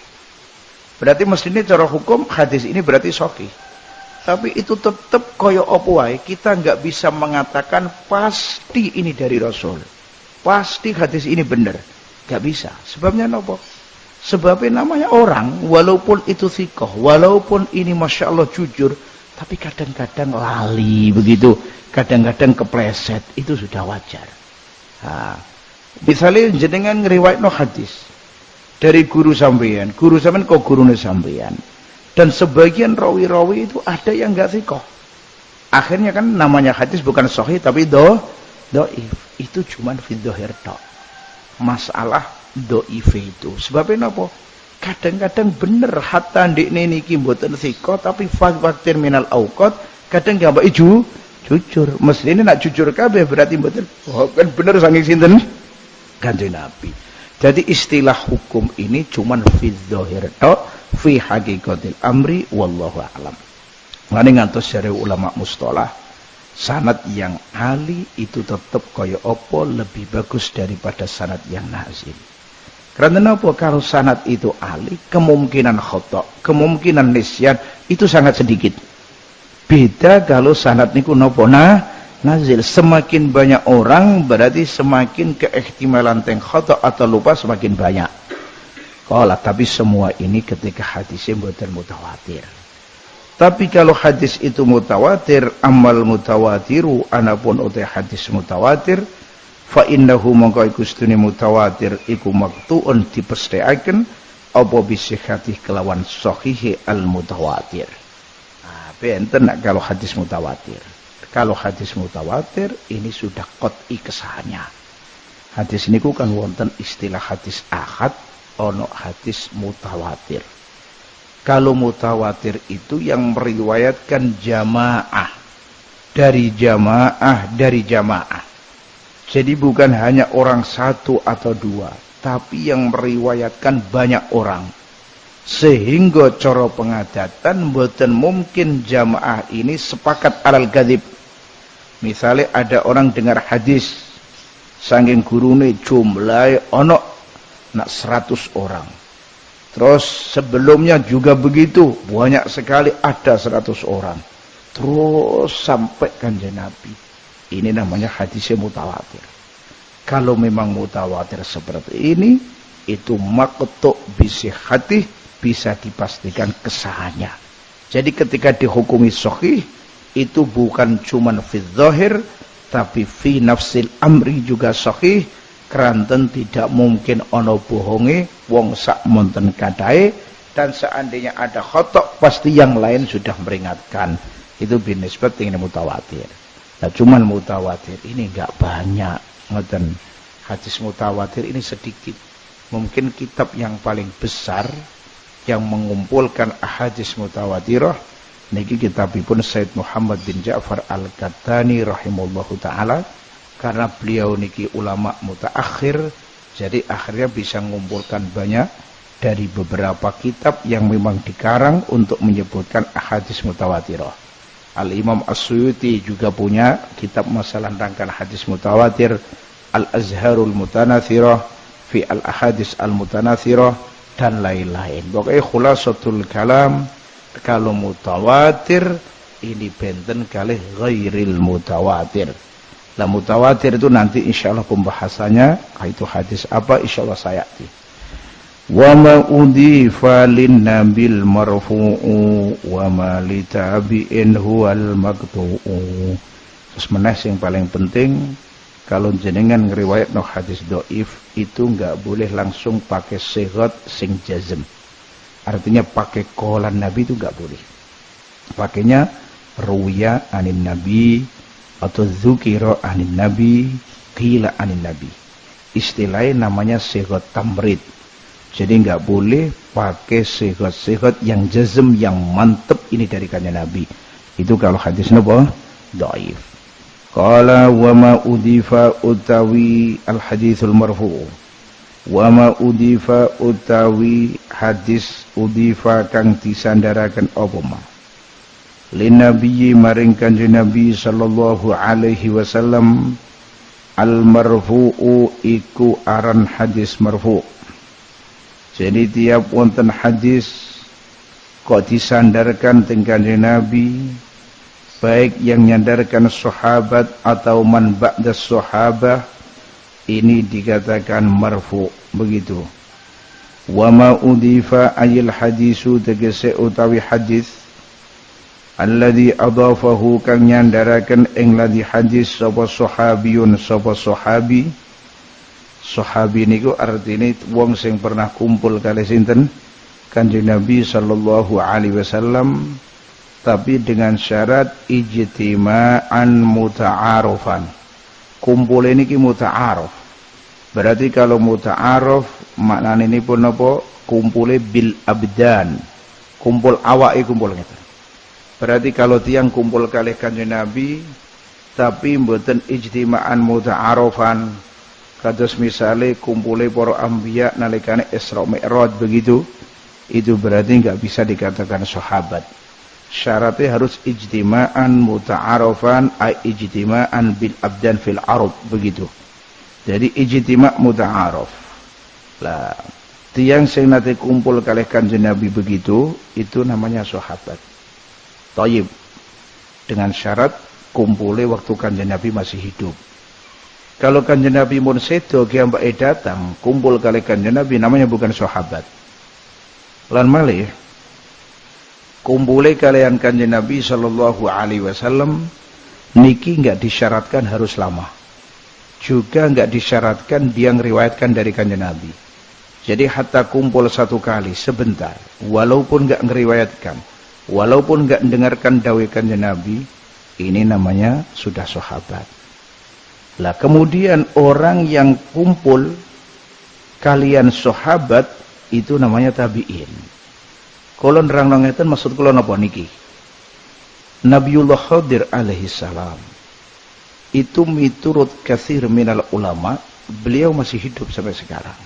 Berarti mestine cara hukum hadis ini berarti sahih. Tapi itu tetap koyo apa wae, kita nggak bisa mengatakan pasti ini dari Rasul. Pasti hadis ini benar. Nggak bisa. Sebabnya apa? Sebabnya namanya orang, walaupun itu thikoh, walaupun ini Masya Allah jujur, tapi kadang-kadang lali begitu, kadang-kadang kepleset, itu sudah wajar. Nah, misalnya jenengan ngeriwayatno hadis dari guru sampeyan kok gurune sampeyan. Dan sebagian rawi-rawi itu ada yang enggak thikoh. Akhirnya kan namanya hadis bukan sahih tapi dhaif. Itu cuman fi dhahir tok. Masalah dhaif itu. Sebabnya apa? Kadang-kadang bener hatta ndekne niki mboten thikoh tapi faktir minal auqat kadang enggak jujur. Mestine nak jujur kabeh berarti mboten kan bener saking sinten? Kanjeng Nabi. Jadi istilah hukum ini cuman fi dhahir tok. Fi haqiqatil amri wallahu a'lam. Ngene ngantos jare ulama mustalah sanad yang ali itu tetap kaya apa lebih bagus daripada sanad yang nazil. Karena apa? Kalau sanad itu ali, kemungkinan khata, kemungkinan nisyan itu sangat sedikit. Beda kalau sanad niku napa nazil. Semakin banyak orang berarti semakin keihtimalan teng khata atau lupa semakin banyak. Tapi semua ini ketika hadisnya mboten mutawatir. Tapi kalau hadis itu mutawatir, amal mutawatiru anapun utai hadis mutawatir, fa innahu mongko iku sedune mutawatir iku maktuun dipesthekaken apa bisihati kelawan sahih al mutawatir. Nah, benten kalau hadis mutawatir. Kalau hadis mutawatir ini sudah qat'i kesahannya. Hadis niku kan wonten istilah hadis ahad, ono hadis mutawatir. Kalau mutawatir itu yang meriwayatkan jamaah dari jamaah. Jadi bukan hanya orang satu atau dua, tapi yang meriwayatkan banyak orang. Sehingga cara pengadatan mboten mungkin jamaah ini sepakat alal kadzib. Misalnya ada orang dengar hadis saking gurune jumlahe ana nak 100 orang. Terus sebelumnya juga begitu, banyak sekali ada 100 orang. Terus sampai kanjeng Nabi. Ini namanya hadisnya mutawatir. Kalau memang mutawatir seperti ini, itu maqtu' bisihhatih, bisa dipastikan kesahannya. Jadi ketika dihukumi sahih, itu bukan cuman fi dzahir, tapi fi nafsil amri juga sahih. Keranten tidak mungkin ono bohonge wong sak monten kadae, dan seandainya ada khotok pasti yang lain sudah meringatkan. Itu binisbat dengan mutawatir. Nah cuman mutawatir ini enggak banyak, ngoten. Hadis mutawatir ini sedikit. Mungkin kitab yang paling besar yang mengumpulkan ahadits mutawatirah niki kitabipun Said Muhammad bin Ja'far Al-Qattani rahimallahu taala, karena beliau niki ulama mutaakhir, jadi akhirnya bisa mengumpulkan banyak dari beberapa kitab yang memang dikarang untuk menyebutkan ahadits mutawatirah. Al-Imam As-Suyuti juga punya kitab masalah rangkaian hadis mutawatir, Al-Azharul Mutanathirah fi Al-Ahadits Al-Mutanathirah, dan lain-lain. Pokoknya khulasatul kalam, kalau mutawatir ini benten kalih ghairil mutawatir. Lah mutawatir itu nanti insyaallah pembahasannya, itu hadis apa insyaallah sayati. Wa ma udifa lin nabil marfu'u wa ma li tabi'in huwal maqtu'u. Terus meneh sing paling penting, kalau jenengan ngeriwayat no hadis doif, itu enggak boleh langsung pakai sighat sing jazm. Artinya pakai qalan Nabi itu enggak boleh. Pakainya ruwiya anin Nabi atau dzukira anin Nabi, qila anin Nabi. Istilahnya namanya sighat tamrid. Jadi enggak boleh pakai sighat-sighat yang jazm, yang mantep ini dari kanjeng Nabi. Itu kalau hadis napa? Dhaif. Qala wa ma udifa utawi al-haditsul marfu'. Wa ma udifa utawi hadis udifa kang disandaraken apa ma. Lin nabiyyi maring kanjeng Nabi sallallahu alaihi wasallam, al-marfu'u iku aran hadis marfu'. Jadi tiap wonten hadis kok disandarkan teng kanjeng Nabi, baik yang nyandarkan sahabat atau man ba'da sahabah, ini dikatakan marfu, begitu. Wa ma udifa ayil hadisu tegese utawi hadis alladzi adafahu kang nyandaraken ing ladhi hadis sapa sahabiyun sapa sahabi. Sahabi niku artine wong sing pernah kumpul kali sinten kanjeng Nabi sallallahu alaihi wasallam, tapi dengan syarat ijtima'an muta'arufan. Kumpul ini ki muta'aruf. Berarti kalau muta'aruf maknane ini pun apa? Kumpule bil abdan. Kumpul awake kumpul ngeten. Berarti kalau tiang kumpul kalih kanjeng Nabi tapi mboten ijtima'an muta'arufan, kados misale kumpule para anbiya nalikane Isra Mi'raj begitu, itu berarti enggak bisa dikatakan sahabat. Syaratnya harus ijtima'an muta'arufan, ay ijtima'an bil abdan fil arab, begitu. Jadi ijtima' muta'aruf. Lah, tiang sing nate kumpul kalih kanjeng Nabi begitu, itu namanya sahabat. Thayyib. Dengan syarat kumpule waktu kanjeng Nabi masih hidup. Kalau kanjeng Nabi mun sedo ki ambake datang kumpul kalih kanjeng Nabi, namanya bukan sahabat. Lan malih kumpule kalian kanjeng Nabi sallallahu alaihi wasallam niki enggak disyaratkan harus lama. Juga enggak disyaratkan dia ngriwayatkan dari kanjeng Nabi. Jadi hatta kumpul satu kali sebentar, walaupun enggak ngriwayatkan, walaupun enggak mendengarkan dawuh kanjeng Nabi, ini namanya sudah sahabat. Lah kemudian orang yang kumpul kalian sahabat itu namanya tabi'in. Kalau nerangno ngeten maksud kula napa niki? Nabiullah Khadir alaihi salam itu miturut katsir minal ulama, beliau masih hidup sampai sekarang.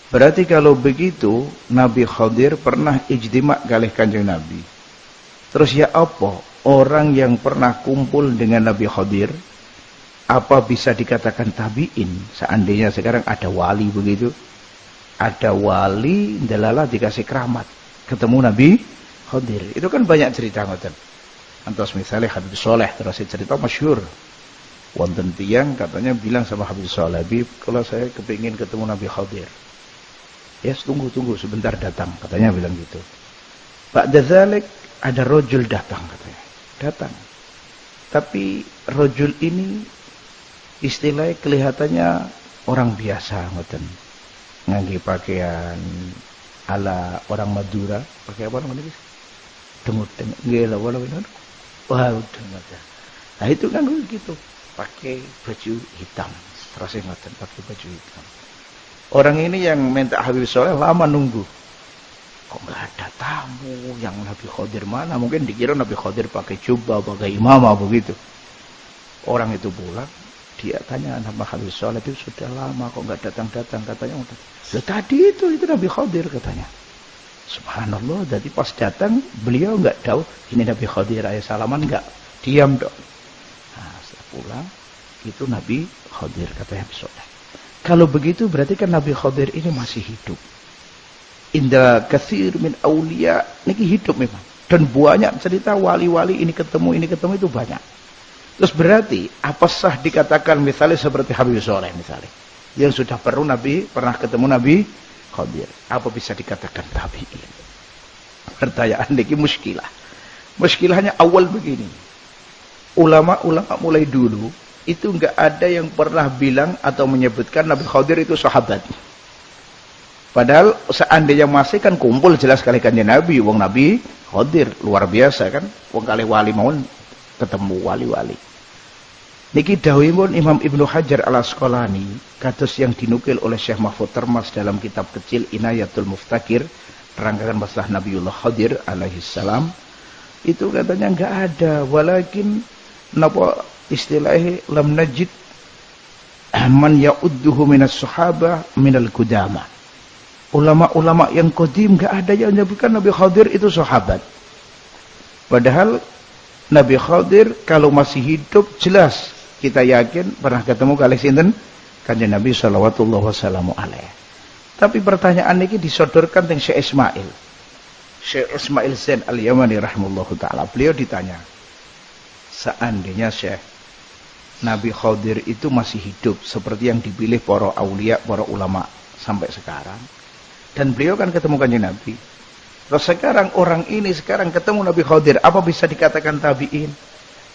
Berarti kalau begitu Nabi Khadir pernah ijtima' kalih Kanjeng Nabi. Terus ya apa? Orang yang pernah kumpul dengan Nabi Khadir apa bisa dikatakan tabi'in? Seandainya sekarang ada wali begitu, ada wali delala dikasih keramat ketemu Nabi Khadir, itu kan banyak cerita ngoten. Antos misalnya Habib Soleh terus cerita masyhur, wonten tiyang katanya bilang sama Habib Soleh, Habib kalau saya kepingin ketemu Nabi Khadir, ya tunggu sebentar datang, katanya bilang gitu. Ba'da dzalik ada rojul datang, katanya datang, tapi rojul ini istilahnya kelihatannya orang biasa ngoten, ngangge pakaian ala orang Madura, pakai apa namanya? Dengut nggih lho wala bener. Wah, udah ngoten. Nah itu kan gitu, pakai baju hitam. Terus ngoten pakai baju hitam. Orang ini yang minta Habib Soleh lama nunggu. Kok nggak ada tamu yang Nabi Khadir mana? Mungkin dikira Nabi Khadir pakai jubah, pakai imamah begitu. Orang itu pulang, dia tanya nama Habib Soleh, itu sudah lama kok nggak datang-datang, katanya udah. Tadi itu Nabi Khadir katanya. Subhanallah, jadi pas datang beliau nggak tahu ini Nabi Khadir, ayah salaman nggak, diam dong. Nah, setelah pulang itu Nabi Khadir, katanya Habib Soleh. Kalau begitu berarti kan Nabi Khadir ini masih hidup. Inda katsir min aulia, niki hidup memang. Dan banyak cerita wali-wali ini ketemu itu banyak. Terus berarti apa sah dikatakan misalnya seperti Habib Soleh misalnya, yang sudah pernah ketemu Nabi Khadir, apa bisa dikatakan tabi'in? Pertanyaan niki muskilah. Muskilahnya awal begini. Ulama-ulama mulai dulu itu enggak ada yang pernah bilang atau menyebutkan Nabi Khadir itu sahabat. Padahal seandainya masih kan kumpul jelas kali kanjeng Nabi, wong Nabi Khadir luar biasa kan, wong kali wali mawon ketemu wali-wali. Niki dawuhipun Imam Ibnu Hajar Al-Asqalani kados yang dinukil oleh Syekh Mahfud Termas dalam kitab kecil Inayatul Muftakir, terangkan masalah Nabiullah Khadir alaihi salam, itu katanya enggak ada, walakin napa istilahnya lam najid man ya'udduhu minas sahabah minal qudama. Ulama-ulama yang qadim enggak ada yang menyebutkan Nabi Khadir itu sahabat. Padahal Nabi Khadir kalau masih hidup jelas kita yakin pernah ketemu kali sinten kanjeng Nabi sallallahu wasallam alaihi. Tapi pertanyaan ini disodorkan teng Syekh Ismail. Syekh Ismail Zain Al-Yamani rahimahullahu taala. Beliau ditanya, seandainya Syekh Nabi Khadir itu masih hidup seperti yang dipilih para aulia, para ulama sampai sekarang, dan beliau kan ketemu kanjeng Nabi. Terus sekarang orang ini sekarang ketemu Nabi Khadir, apa bisa dikatakan tabi'in?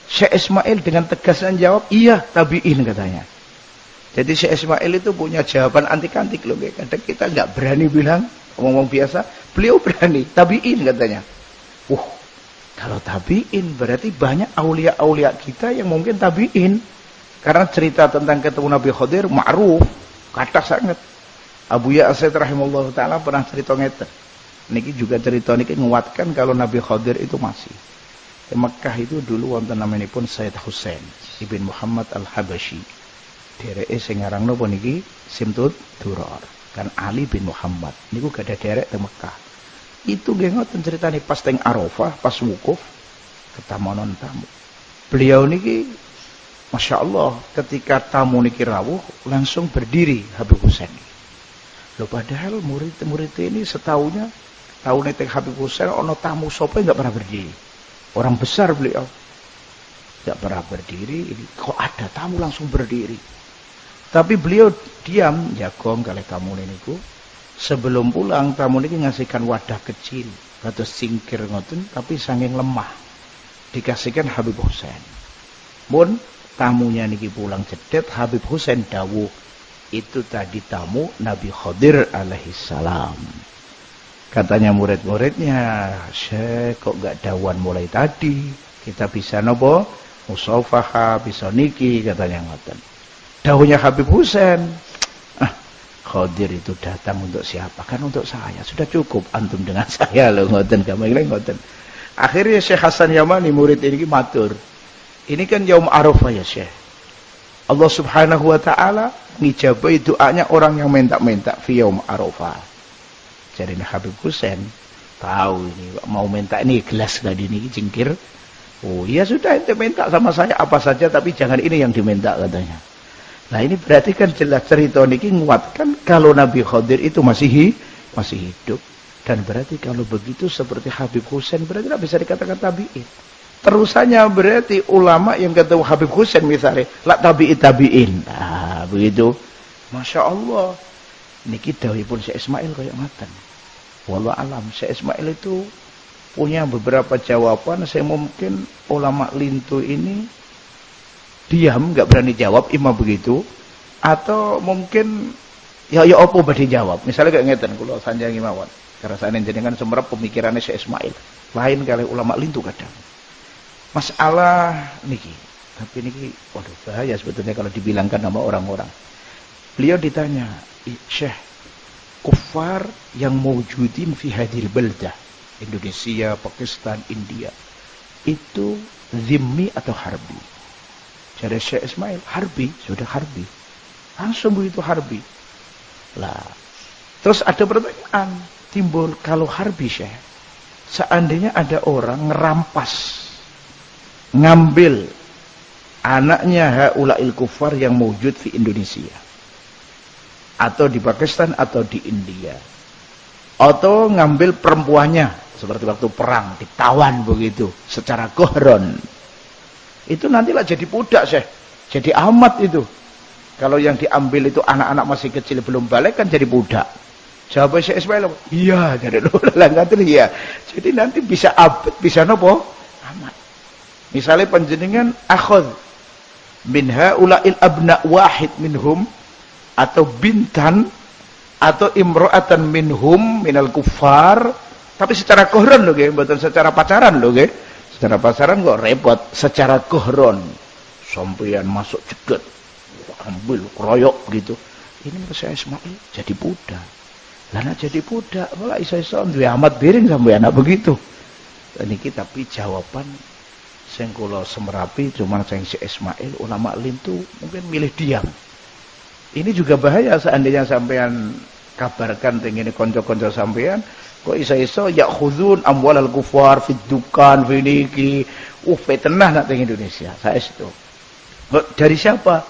Syekh Ismail dengan tegasnya jawab, iya tabi'in katanya. Jadi Syekh Ismail itu punya jawaban antik-antik loh. Kadang kita nggak berani bilang, ngomong biasa, beliau berani, tabi'in katanya. Kalau tabi'in berarti banyak aulia-aulia kita yang mungkin tabi'in. Karena cerita tentang ketemu Nabi Khadir ma'ruf, kata sangat. Abu Ya'asid rahimahullah ta'ala pernah cerita ngeten. Niki juga cerita niki menguatkan kalau Nabi Khadir itu masih. Di Mekah itu dulu wonten namanipun Sayyid Husain ibn Muhammad Al-Habasyi. Dereke sing aran napa niki Simtud Duror. Kan Ali bin Muhammad niku gadah derek di Mekah. Itu nggih ngoten critane pas teng Arafah, pas wukuf ketamonon tamu. Beliau niki Masya Allah ketika tamu niki rawuh langsung berdiri Habib Husain. Loh padahal murid-murid ini setaunya tahunnya teng Habib Husain ono tamu sapa enggak pernah berdiri. Orang besar beliau enggak pernah berdiri, ini kok ada tamu langsung berdiri. Tapi beliau diam jagong kali tamu niku. Sebelum pulang tamu niki ngasihkan wadah kecil kados singkir ngoten tapi saking lemah. Dikasihkan Habib Husain. Mun tamunya niki pulang cedet Habib Husain dawuh, itu tadi tamu Nabi Khadir alaihi salam. Katanya murid-muridnya, Syekh kok gak dawan mulai tadi, kita bisa nopo musafaha, bisa niki, katanya ngoten. Dawuhnya Habib Husain, Khadir itu datang untuk siapa? Kan untuk saya, sudah cukup antum dengan saya loh, ngoten gamane ngoten. Akhirnya Syekh Hasan Yamani murid ini matur, ini kan Yaum Arafah ya Syekh. Allah Subhanahu wa taala ngijabahi doanya orang yang minta-minta fi yaum Arafah. Jadi Habib Husain tahu ini mau minta ini gelas tadi ini jengkir. Oh iya sudah ente minta sama saya apa saja tapi jangan ini yang diminta katanya. Nah ini berarti kan jelas cerita niki nguatkan kalau Nabi Khadir itu masih hidup. Dan berarti kalau begitu seperti Habib Husain berarti tidak bisa dikatakan tabi'in. Terusannya berarti ulama yang ketemu Habib Husain misalnya lah tabi'in. Nah begitu. Masya Allah. Niki dawuhipun Syekh Ismail kayak ngaten. Wallahu alam. Syekh Ismail itu punya beberapa jawaban. Saya mungkin ulama lintu ini diam nggak berani jawab imam begitu. Atau mungkin ya apa badhe jawab. Misalnya kayak ngeten kula sanjangi mawon. Karena saya jenengan semerap pemikirannya Syekh Ismail. Lain kali ulama lintu kadang. Masalah niki, tapi niki waduh bahaya sebetulnya kalau dibilangkan sama orang-orang. Beliau ditanya, Syekh, kufar yang mawjudin fi hadil baldah, Indonesia, Pakistan, India, itu zimmi atau harbi? Jadi Syekh Ismail, harbi, sudah harbi. Langsung begitu harbi. Lah, terus ada pertanyaan timbul, kalau harbi Syekh, seandainya ada orang ngerampas ngambil anaknya haula'il kufar yang mewujud di Indonesia atau di Pakistan atau di India, atau ngambil perempuannya seperti waktu perang ditawan begitu secara kohron, itu nantilah jadi budak Syekh, jadi amat itu. Kalau yang diambil itu anak-anak masih kecil belum balik kan jadi budak. Jawab Syekh Ismail, iya jadi iya. Jadi nanti bisa abad bisa nopo amat. Misalnya panjenengan akhadh min haula'il abna wahid minhum atau bintan atau imra'atan minhum minal kuffar, tapi secara kohron lho nggih, mboten secara pacaran lho nggih. Secara pacaran kok repot, secara kohron sampeyan masuk cegat ambil keroyok gitu. Ini menurut saya Ismail jadi budak. Lah nek jadi budak malah iso-iso duwe amat piring sampeyan begitu. Niki tapi jawaban sing kula semerapi cuma sing Syekh Ismail ulama lintu mungkin milih diam. Ini juga bahaya seandainya sampean kabarkan tengene kanca-kanca sampean kok iso-iso yakhuzun amwalal kufar fid dukan finiki fitnah nak teng Indonesia. Saya itu. Dari siapa?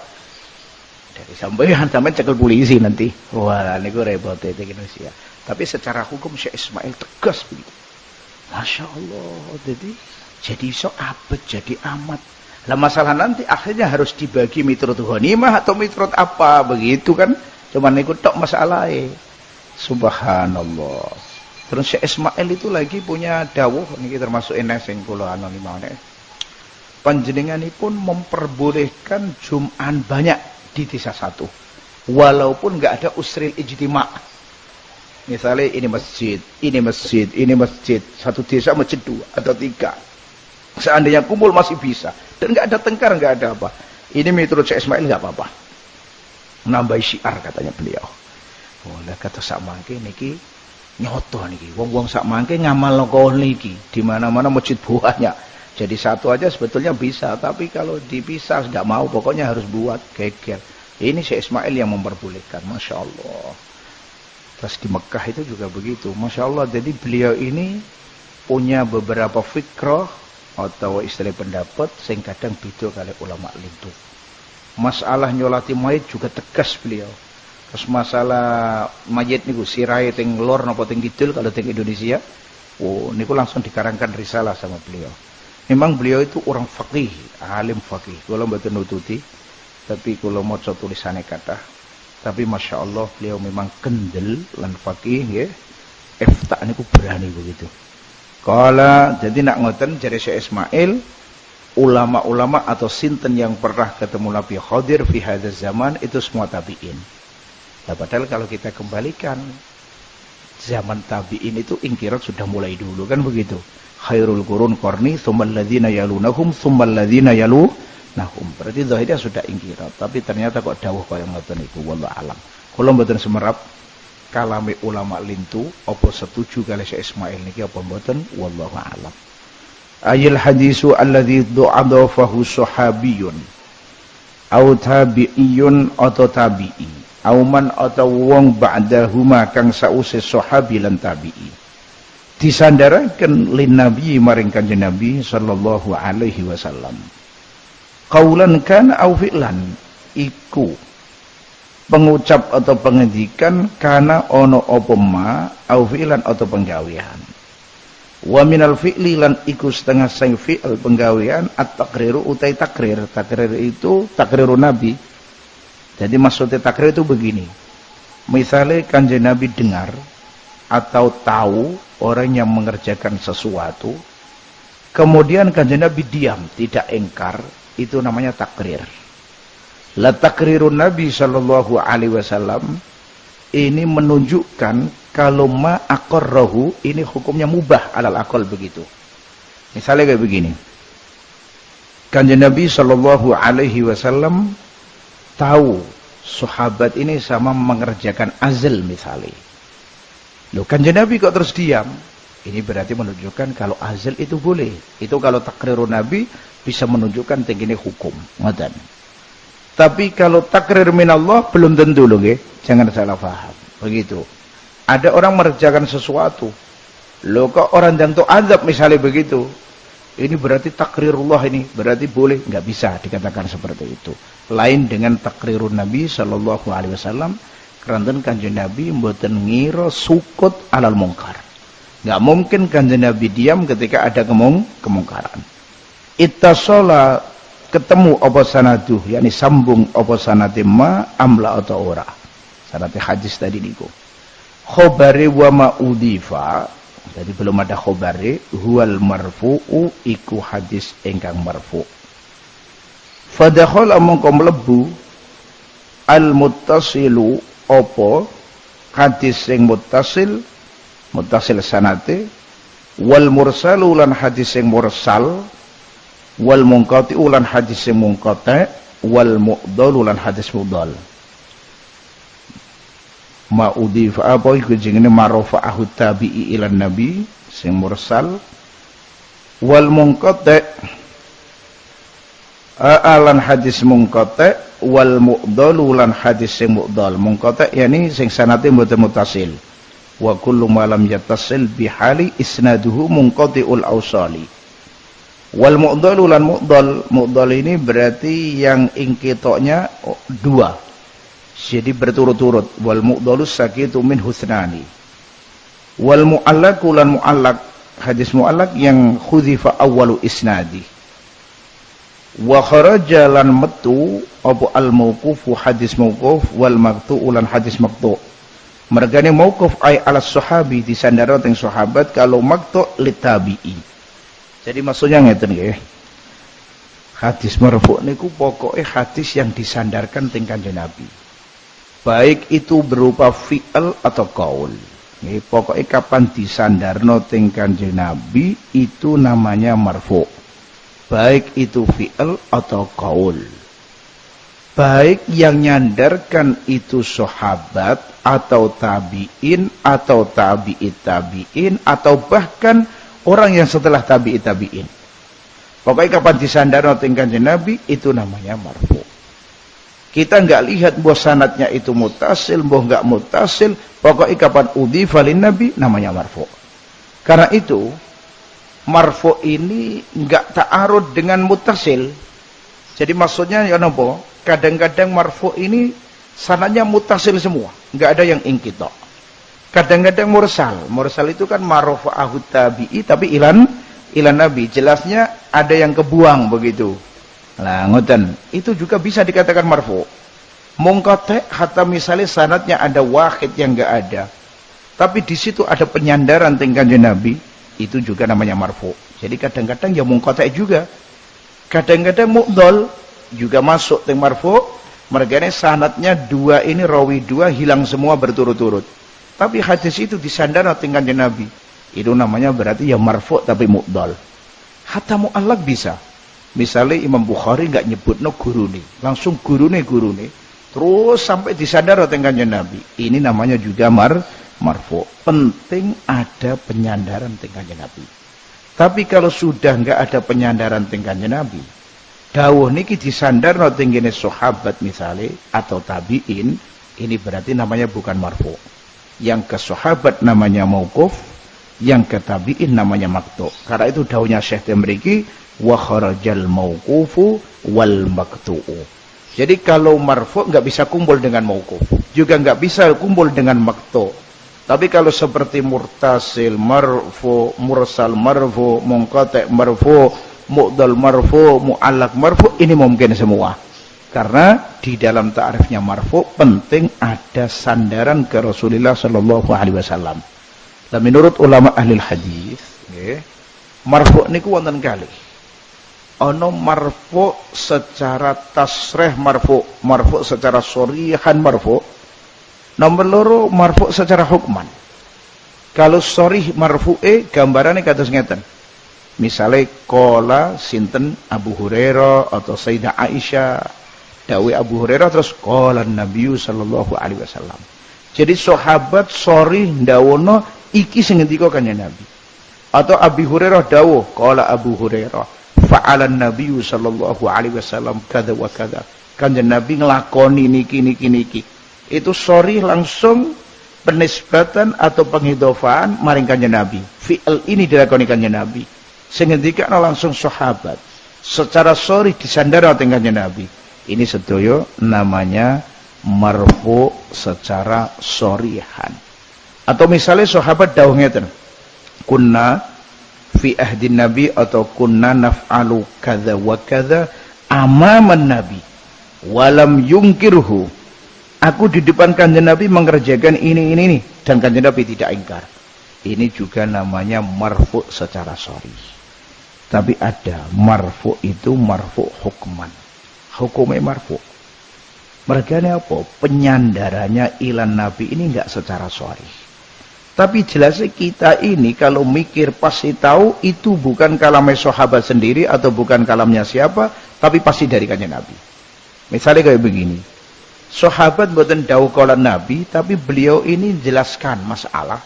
Dari sampean cekel polisi nanti. Wah, niku repot teng Indonesia. Tapi secara hukum Syekh Ismail tegas begitu. Masya Allah. Jadi so abad, jadi amat. Lah masalah nanti akhirnya harus dibagi mitrut ghanimah atau mitrut apa begitu kan? Cuman ikut tok masalahnya. Subhanallah. Terus Syekh Ismail itu lagi punya dawuh niki termasuk enes sing kula anonimane. Panjenenganipun memperbolehkan Jum'an banyak di desa satu. Walaupun enggak ada usril ijtima'. Misalnya ini masjid, ini masjid, ini masjid. Satu desa masjid 2 atau 3. Seandainya kumpul masih bisa dan nggak ada tengkar, nggak ada apa. Ini menurut Syekh Ismail nggak apa-apa. Menambah syiar katanya beliau. Oh, lah kata sak mangke niki nyoto niki. Wong-wong sak mangke ngamal noko niki. Di mana-mana masjid banyak. Jadi satu aja sebetulnya bisa, tapi kalau dipisah nggak mau, pokoknya harus buat geger. Ini Syekh Ismail yang memperbolehkan, masya Allah. Terus di Mekah itu juga begitu, masya Allah. Jadi beliau ini punya beberapa fikrah atau istilah pendapat sing kadang beda kali ulama lintu. Masalah nyolati mayit juga tegas beliau. Terus masalah mayit niku sirahe teng lor napa teng kidul kalau teng Indonesia, oh niku langsung dikarangkan risalah sama beliau. Memang beliau itu orang faqih, alim faqih. Kula mboten nututi, tapi kula maca tulisane kathah. Tapi masya Allah beliau memang kendel lan faqih nggih. Ifta niku berani begitu. Kala jadi nak ngoten jare Syekh Ismail, ulama-ulama atau sinten yang pernah ketemu Nabi Khadir fi hadzal zaman itu semua tabi'in. Nah, padahal kalau kita kembalikan zaman tabi'in itu ingkirat sudah mulai dulu kan begitu. Khairul qurun qarni tsummal ladzina yalunahum tsummal ladzina yalunahum. Berarti zahirnya sudah ingkirat, tapi ternyata kok dawuh kaya ngoten iku wallahu alam. Kula mboten semerap kalame ulama lintu apa setuju kali Syekh Ismail niki apa mboten wallahu a'lam. Ayil hadisu alladzi du'adafahu sahabiyun au tabi'iyun atau tabi'i, au man atau wong ba'dahuma kang sause sahabi lan tabi'i. Disandaraken lin nabi maring kanjeng Nabi sallallahu alaihi wasallam. Qaulan kana au fi'lan, iku pengucap atau pengendikan kana ono apa ma au fi'lan atau penggawean. Wa minal fi'li lan iku setengah sang fi'il penggawean at-taqriru utai takrir. Takrir itu takrirun Nabi. Jadi maksudnya takrir itu begini. Misalnya kanjeng Nabi dengar atau tahu orang yang mengerjakan sesuatu, kemudian kanjeng Nabi diam, tidak engkar, itu namanya takrir. La takrirun Nabi sallallahu alaihi wasallam ini menunjukkan kalau ma aqarrahu ini hukumnya mubah alal aqal begitu. Misalnya kayak begini. Kanjeng Nabi sallallahu alaihi wasallam tahu sahabat ini sama mengerjakan azl misalnya. Loh, kanjeng Nabi kok terus diam? Ini berarti menunjukkan kalau azl itu boleh. Itu kalau takrirun Nabi bisa menunjukkan tingginya hukum. Ngoten. Tapi kalau takrir minallah belum tentu loh, nggih. Jangan salah paham. Begitu. Ada orang mengerjakan sesuatu. Loh kok orang jantung azab misalnya begitu. Ini berarti takrirullah ini. Berarti boleh. Nggak bisa dikatakan seperti itu. Lain dengan takrirun Nabi sallallahu alaihi wasallam. Keranten kanjeng Nabi mboten ngira sukut alal mungkar. Nggak mungkin kanjeng Nabi diam ketika ada kemungkaran. Ittasala ketemu apa sanaduh, yakni sambung apa sanate ma amla atau ora. Sanate hadis tadi niku. Khobare wa ma udifa, jadi belum ada khobare, huwal marfu'u iku hadis ingkang marfu'. Fadakhala mongko mlebu al muttasilu apa hadis sing muttasil sanate, wal mursalu lan hadis sing mursal, wal munqati lan hadis sing munqati, wal mu'dal lan hadis mu'dal. Ma udifa apa iku jenenge marfa'ahu tabi'i ila nabi sing mursal, wal munqati lan hadis munqati, wal mu'dal lan hadis sing mu'dal. Munqati yani sing sanate mboten mutasil. Wa kullu ma lam yattasil bihali isnaduhu munqati'ul awsali. Wal mu'dalu lan mu'dal ini berarti yang ingkitoknya dua, jadi berturut-turut. Wal mu'dalu sakitu min husnani. Wal mu'allaku lan mu'allak, hadis mu'allak yang khudzifa awwalu isnadi. Wa kharaja lan metu apa al mauqufu hadis mauquf, wal maqtu'u lan hadis maqtu'. Mergane mauquf ay ala sahabi disandara teng sahabat, kalau maqtu' li tabi'i. Jadi maksudnya ngeten nggih. Hadis marfu' niku pokoke hadis yang disandarkan teng kanjeng Nabi. Baik itu berupa fi'il atau qaul. Nggih, pokoke kapan disandarno teng kanjeng Nabi itu namanya marfu'. Baik itu fi'il atau qaul. Baik yang nyandarkan itu sahabat atau tabi'in atau tabi'it tabi'in atau bahkan orang yang setelah tabi'in. Pokoknya kapan disandar teng kanjeng Nabi itu namanya marfu. Kita enggak lihat bahwa sanadnya itu muttasil, bahwa enggak muttasil, pokoknya kapan udhifa lin Nabi namanya marfu. Karena itu marfu ini enggak ta'arud dengan muttasil. Jadi maksudnya ya napa? Kadang-kadang marfu ini sanadnya muttasil semua, enggak ada yang inqita'. Kadang-kadang mursal itu kan marfa'ahu tabi'i tapi ilan Nabi, jelasnya ada yang kebuang begitu. Nah, ngoten. Itu juga bisa dikatakan marfu'. Munqati' hatta misalnya sanadnya ada wahid yang enggak ada. Tapi di situ ada penyandaran teng kanjeng Nabi, itu juga namanya marfu'. Jadi kadang-kadang ya munqati' juga. Kadang-kadang mu'dhal juga masuk teng marfu'. Mergane sanadnya dua ini rawi dua hilang semua berturut-turut. Tapi hadis itu disandar teng kanjeng Nabi. Itu namanya berarti ya marfu' tapi mu'dhal. Hatta mu'allaq bisa. Misalnya Imam Bukhari enggak nyebutno gurune, langsung gurune terus sampai disandar teng kanjeng Nabi. Ini namanya juga marfu'. Penting ada penyandaran teng kanjeng Nabi. Tapi kalau sudah enggak ada penyandaran teng kanjeng Nabi, dawuh niki disandarno tinggene sahabat misale atau tabi'in, ini berarti namanya bukan marfu. Yang ke sahabat namanya mauquf, yang ke tabi'in namanya maqtu. Karena itu dawuhnya Syekh mriki wa kharajal mauqufu wal maqtu'u. Jadi kalau marfu nggak bisa kumpul dengan mauquf, juga nggak bisa kumpul dengan maqtu. Tapi kalau seperti murtasil marfu, mursal marfu, munqati marfu, mu'dal marfu, mu'allaq marfu, ini mungkin semua. Karena di dalam ta'rifnya marfu penting ada sandaran ke Rasulullah sallallahu alaihi wasallam. Dan menurut ulama ahli hadis, marfu niku wonten kalih. Ono marfu secara tasrih marfu, marfu secara shorihan marfu. Nomor loro marfu secara hukman. Kalau shorih marfu'e gambarannya kados ngeten. Misalnya qala sinten Abu Hurairah atau Sayyidah Aisyah, dawuh Abu Hurairah terus qala Nabi sallallahu alaihi wasallam. Jadi sahabat shorih ndawuhna iki sing ngendika kanjeng Nabi. Atau Abu Hurairah dawuh qala Abu Hurairah fa'ala Nabi sallallahu alaihi wasallam kada wa kada. Kanjeng Nabi nglakoni niki. Itu shorih langsung penisbatan atau penghidofaan maring kanjeng Nabi. Fi'il ini dilakoni kanjeng Nabi. Sing ngendikane langsung sahabat. Secara shorih disandar teng kanjeng Nabi. Ini sedaya namanya marfu secara shorihan. Atau misalnya sahabat dawuh ngeten. Kunna fi ahdin Nabi atau kunna naf'alu kadza wa kadza amaman Nabi walam yungkirhu. Aku di depan kanjeng Nabi mengerjakan ini dan kanjeng Nabi tidak ingkar. Ini juga namanya marfu secara shorih. Tapi ada marfu itu marfu hukman. Hukumnya marfu. Mergane apa? Penyandarannya ilan Nabi ini enggak secara shorih. Tapi jelasnya kita ini kalau mikir pasti tahu itu bukan kalamnya sahabat sendiri atau bukan kalamnya siapa, tapi pasti dari kanjeng Nabi. Misalnya kayak begini. Sahabat mboten dawuh qala Nabi, tapi beliau ini jelaskan masalah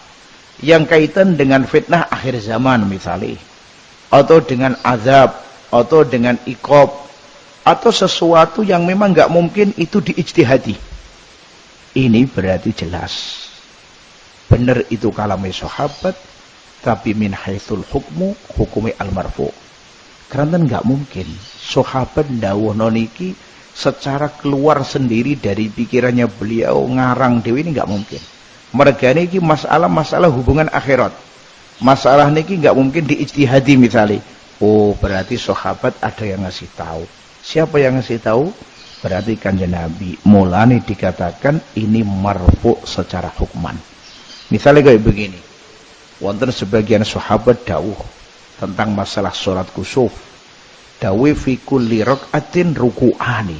yang kaitan dengan fitnah akhir zaman misalnya, atau dengan azab, atau dengan iqab, atau sesuatu yang memang nggak mungkin itu diijtihadi. Ini berarti jelas benar itu kalamnya sahabat, tapi min haitsul hukmu hukumi al-marfu. Karena nggak mungkin sahabat dawuh niki secara keluar sendiri dari pikirannya beliau ngarang dewi, ini nggak mungkin. Mereka niki masalah hubungan akhirat. Masalah niki nggak mungkin diijtihadi misalnya. Oh berarti sahabat ada yang ngasih tahu. Siapa yang ngasih tahu? Berarti kanjeng Nabi. Mulane dikatakan ini marfu secara hukman. Misalnya kayak begini. Wonten sebagian sahabat dawuh tentang masalah sholat kusuf. Dawuh fi kulli rakaatin ruku'ani.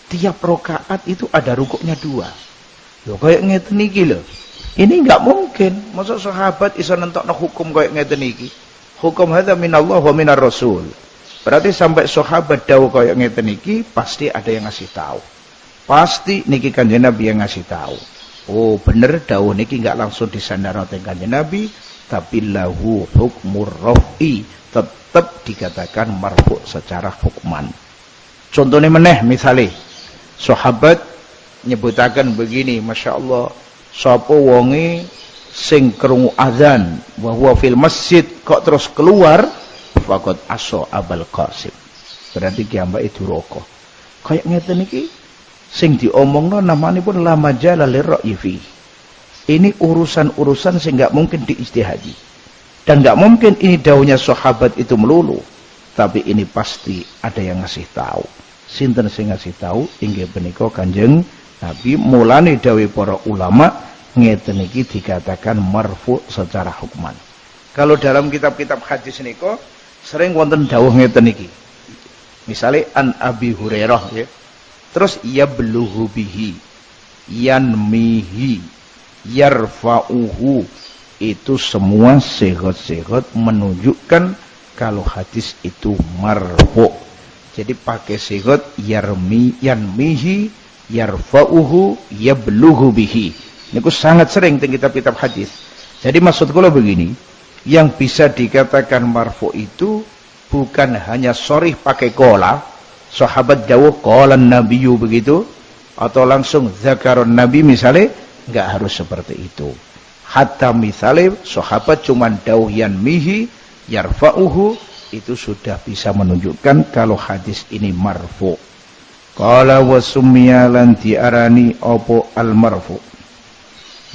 Tiap rakaat itu ada rukuknya 2. Lho kayak ngeten iki lho. Ini enggak mungkin. Masa sahabat iso nentokno hukum kayak ngeten iki. Hukum hadza minallah wa minar rasul. Berarti sampai sahabat dawuh kayak ngeten iki pasti ada yang ngasih tahu. Pasti niki kanjeng Nabi yang ngasih tahu. Oh bener dawuh niki enggak langsung disandarno teng kanjeng Nabi, tapi lahu hukmur raf'i. Tetap dikatakan marfu secara hukman. Contohnya meneh misalnya sahabat nyebutakan begini, Masya Allah, sapa wonge sing krungu azan wa huwa fil masjid kok terus keluar faqad aso Abul Qasim. Berarti kiambake duraka. Kayak ngeten iki sing diomongno namanipun la majala lirra'yi fi. Ini urusan-urusan sing enggak mungkin diijtihadi. Dan nggak mungkin ini dawuhnya sahabat itu melulu, tapi ini pasti ada yang ngasih tahu. Sinten sing ngasih tahu? Inggih punika kanjeng Nabi. Mulane dawuh para ulama ngeten iki dikatakan marfu secara hukman. Kalau dalam kitab-kitab hadis niko sering wonten dawuh ngeten iki. Misale an Abi Hurairah ya. Terus yablughu bihi, yanmihi, yarfa'uhu. Itu semua sigot-sigot menunjukkan kalau hadis itu marfu. Jadi pakai sigot yanmihi, yarfa'uhu, yablughu bihi. Ini sangat sering di kitab-kitab hadis. Jadi maksud kula begini, yang bisa dikatakan marfu itu bukan hanya sharih pakai qala, sahabat dawuh qala nabiyyu begitu, atau langsung zakarun nabi misalnya, enggak harus seperti itu. Hatta misalnya sahabat cuman dawuh yanmihi yarfa'uhu, itu sudah bisa menunjukkan kalau hadis ini marfu. Qala wa summiya lan diarani opo al marfu.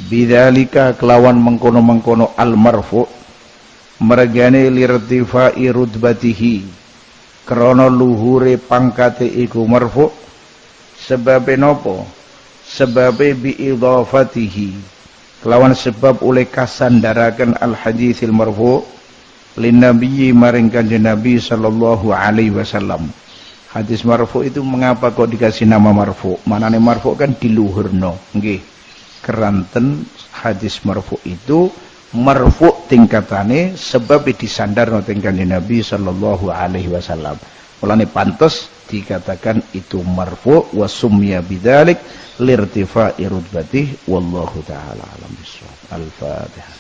Bidzalika kelawan mengkono-mengkono al marfu, mergane lirtifai rutbatihi, krana luhure pangkate iku marfu. Sebabe nopo? Sebabe biidhafatihi, kelawan sebab oleh kasandarakan al hadisil marfu lin nabiyyi maring kanjeng Nabi sallallahu alaihi wasallam. Hadis marfu itu mengapa kok dikasih nama marfu? Manane marfu kan diluhurno, nggih. Keranten hadis marfu itu marfu tingkatane sebab disandarno teng kanjeng Nabi sallallahu alaihi wasallam. Mulane pantes dikatakan itu marfu wa summiya bidzalik lirtifa'i rutbatih wallahu taala alam bissawab. Al-Fatihah.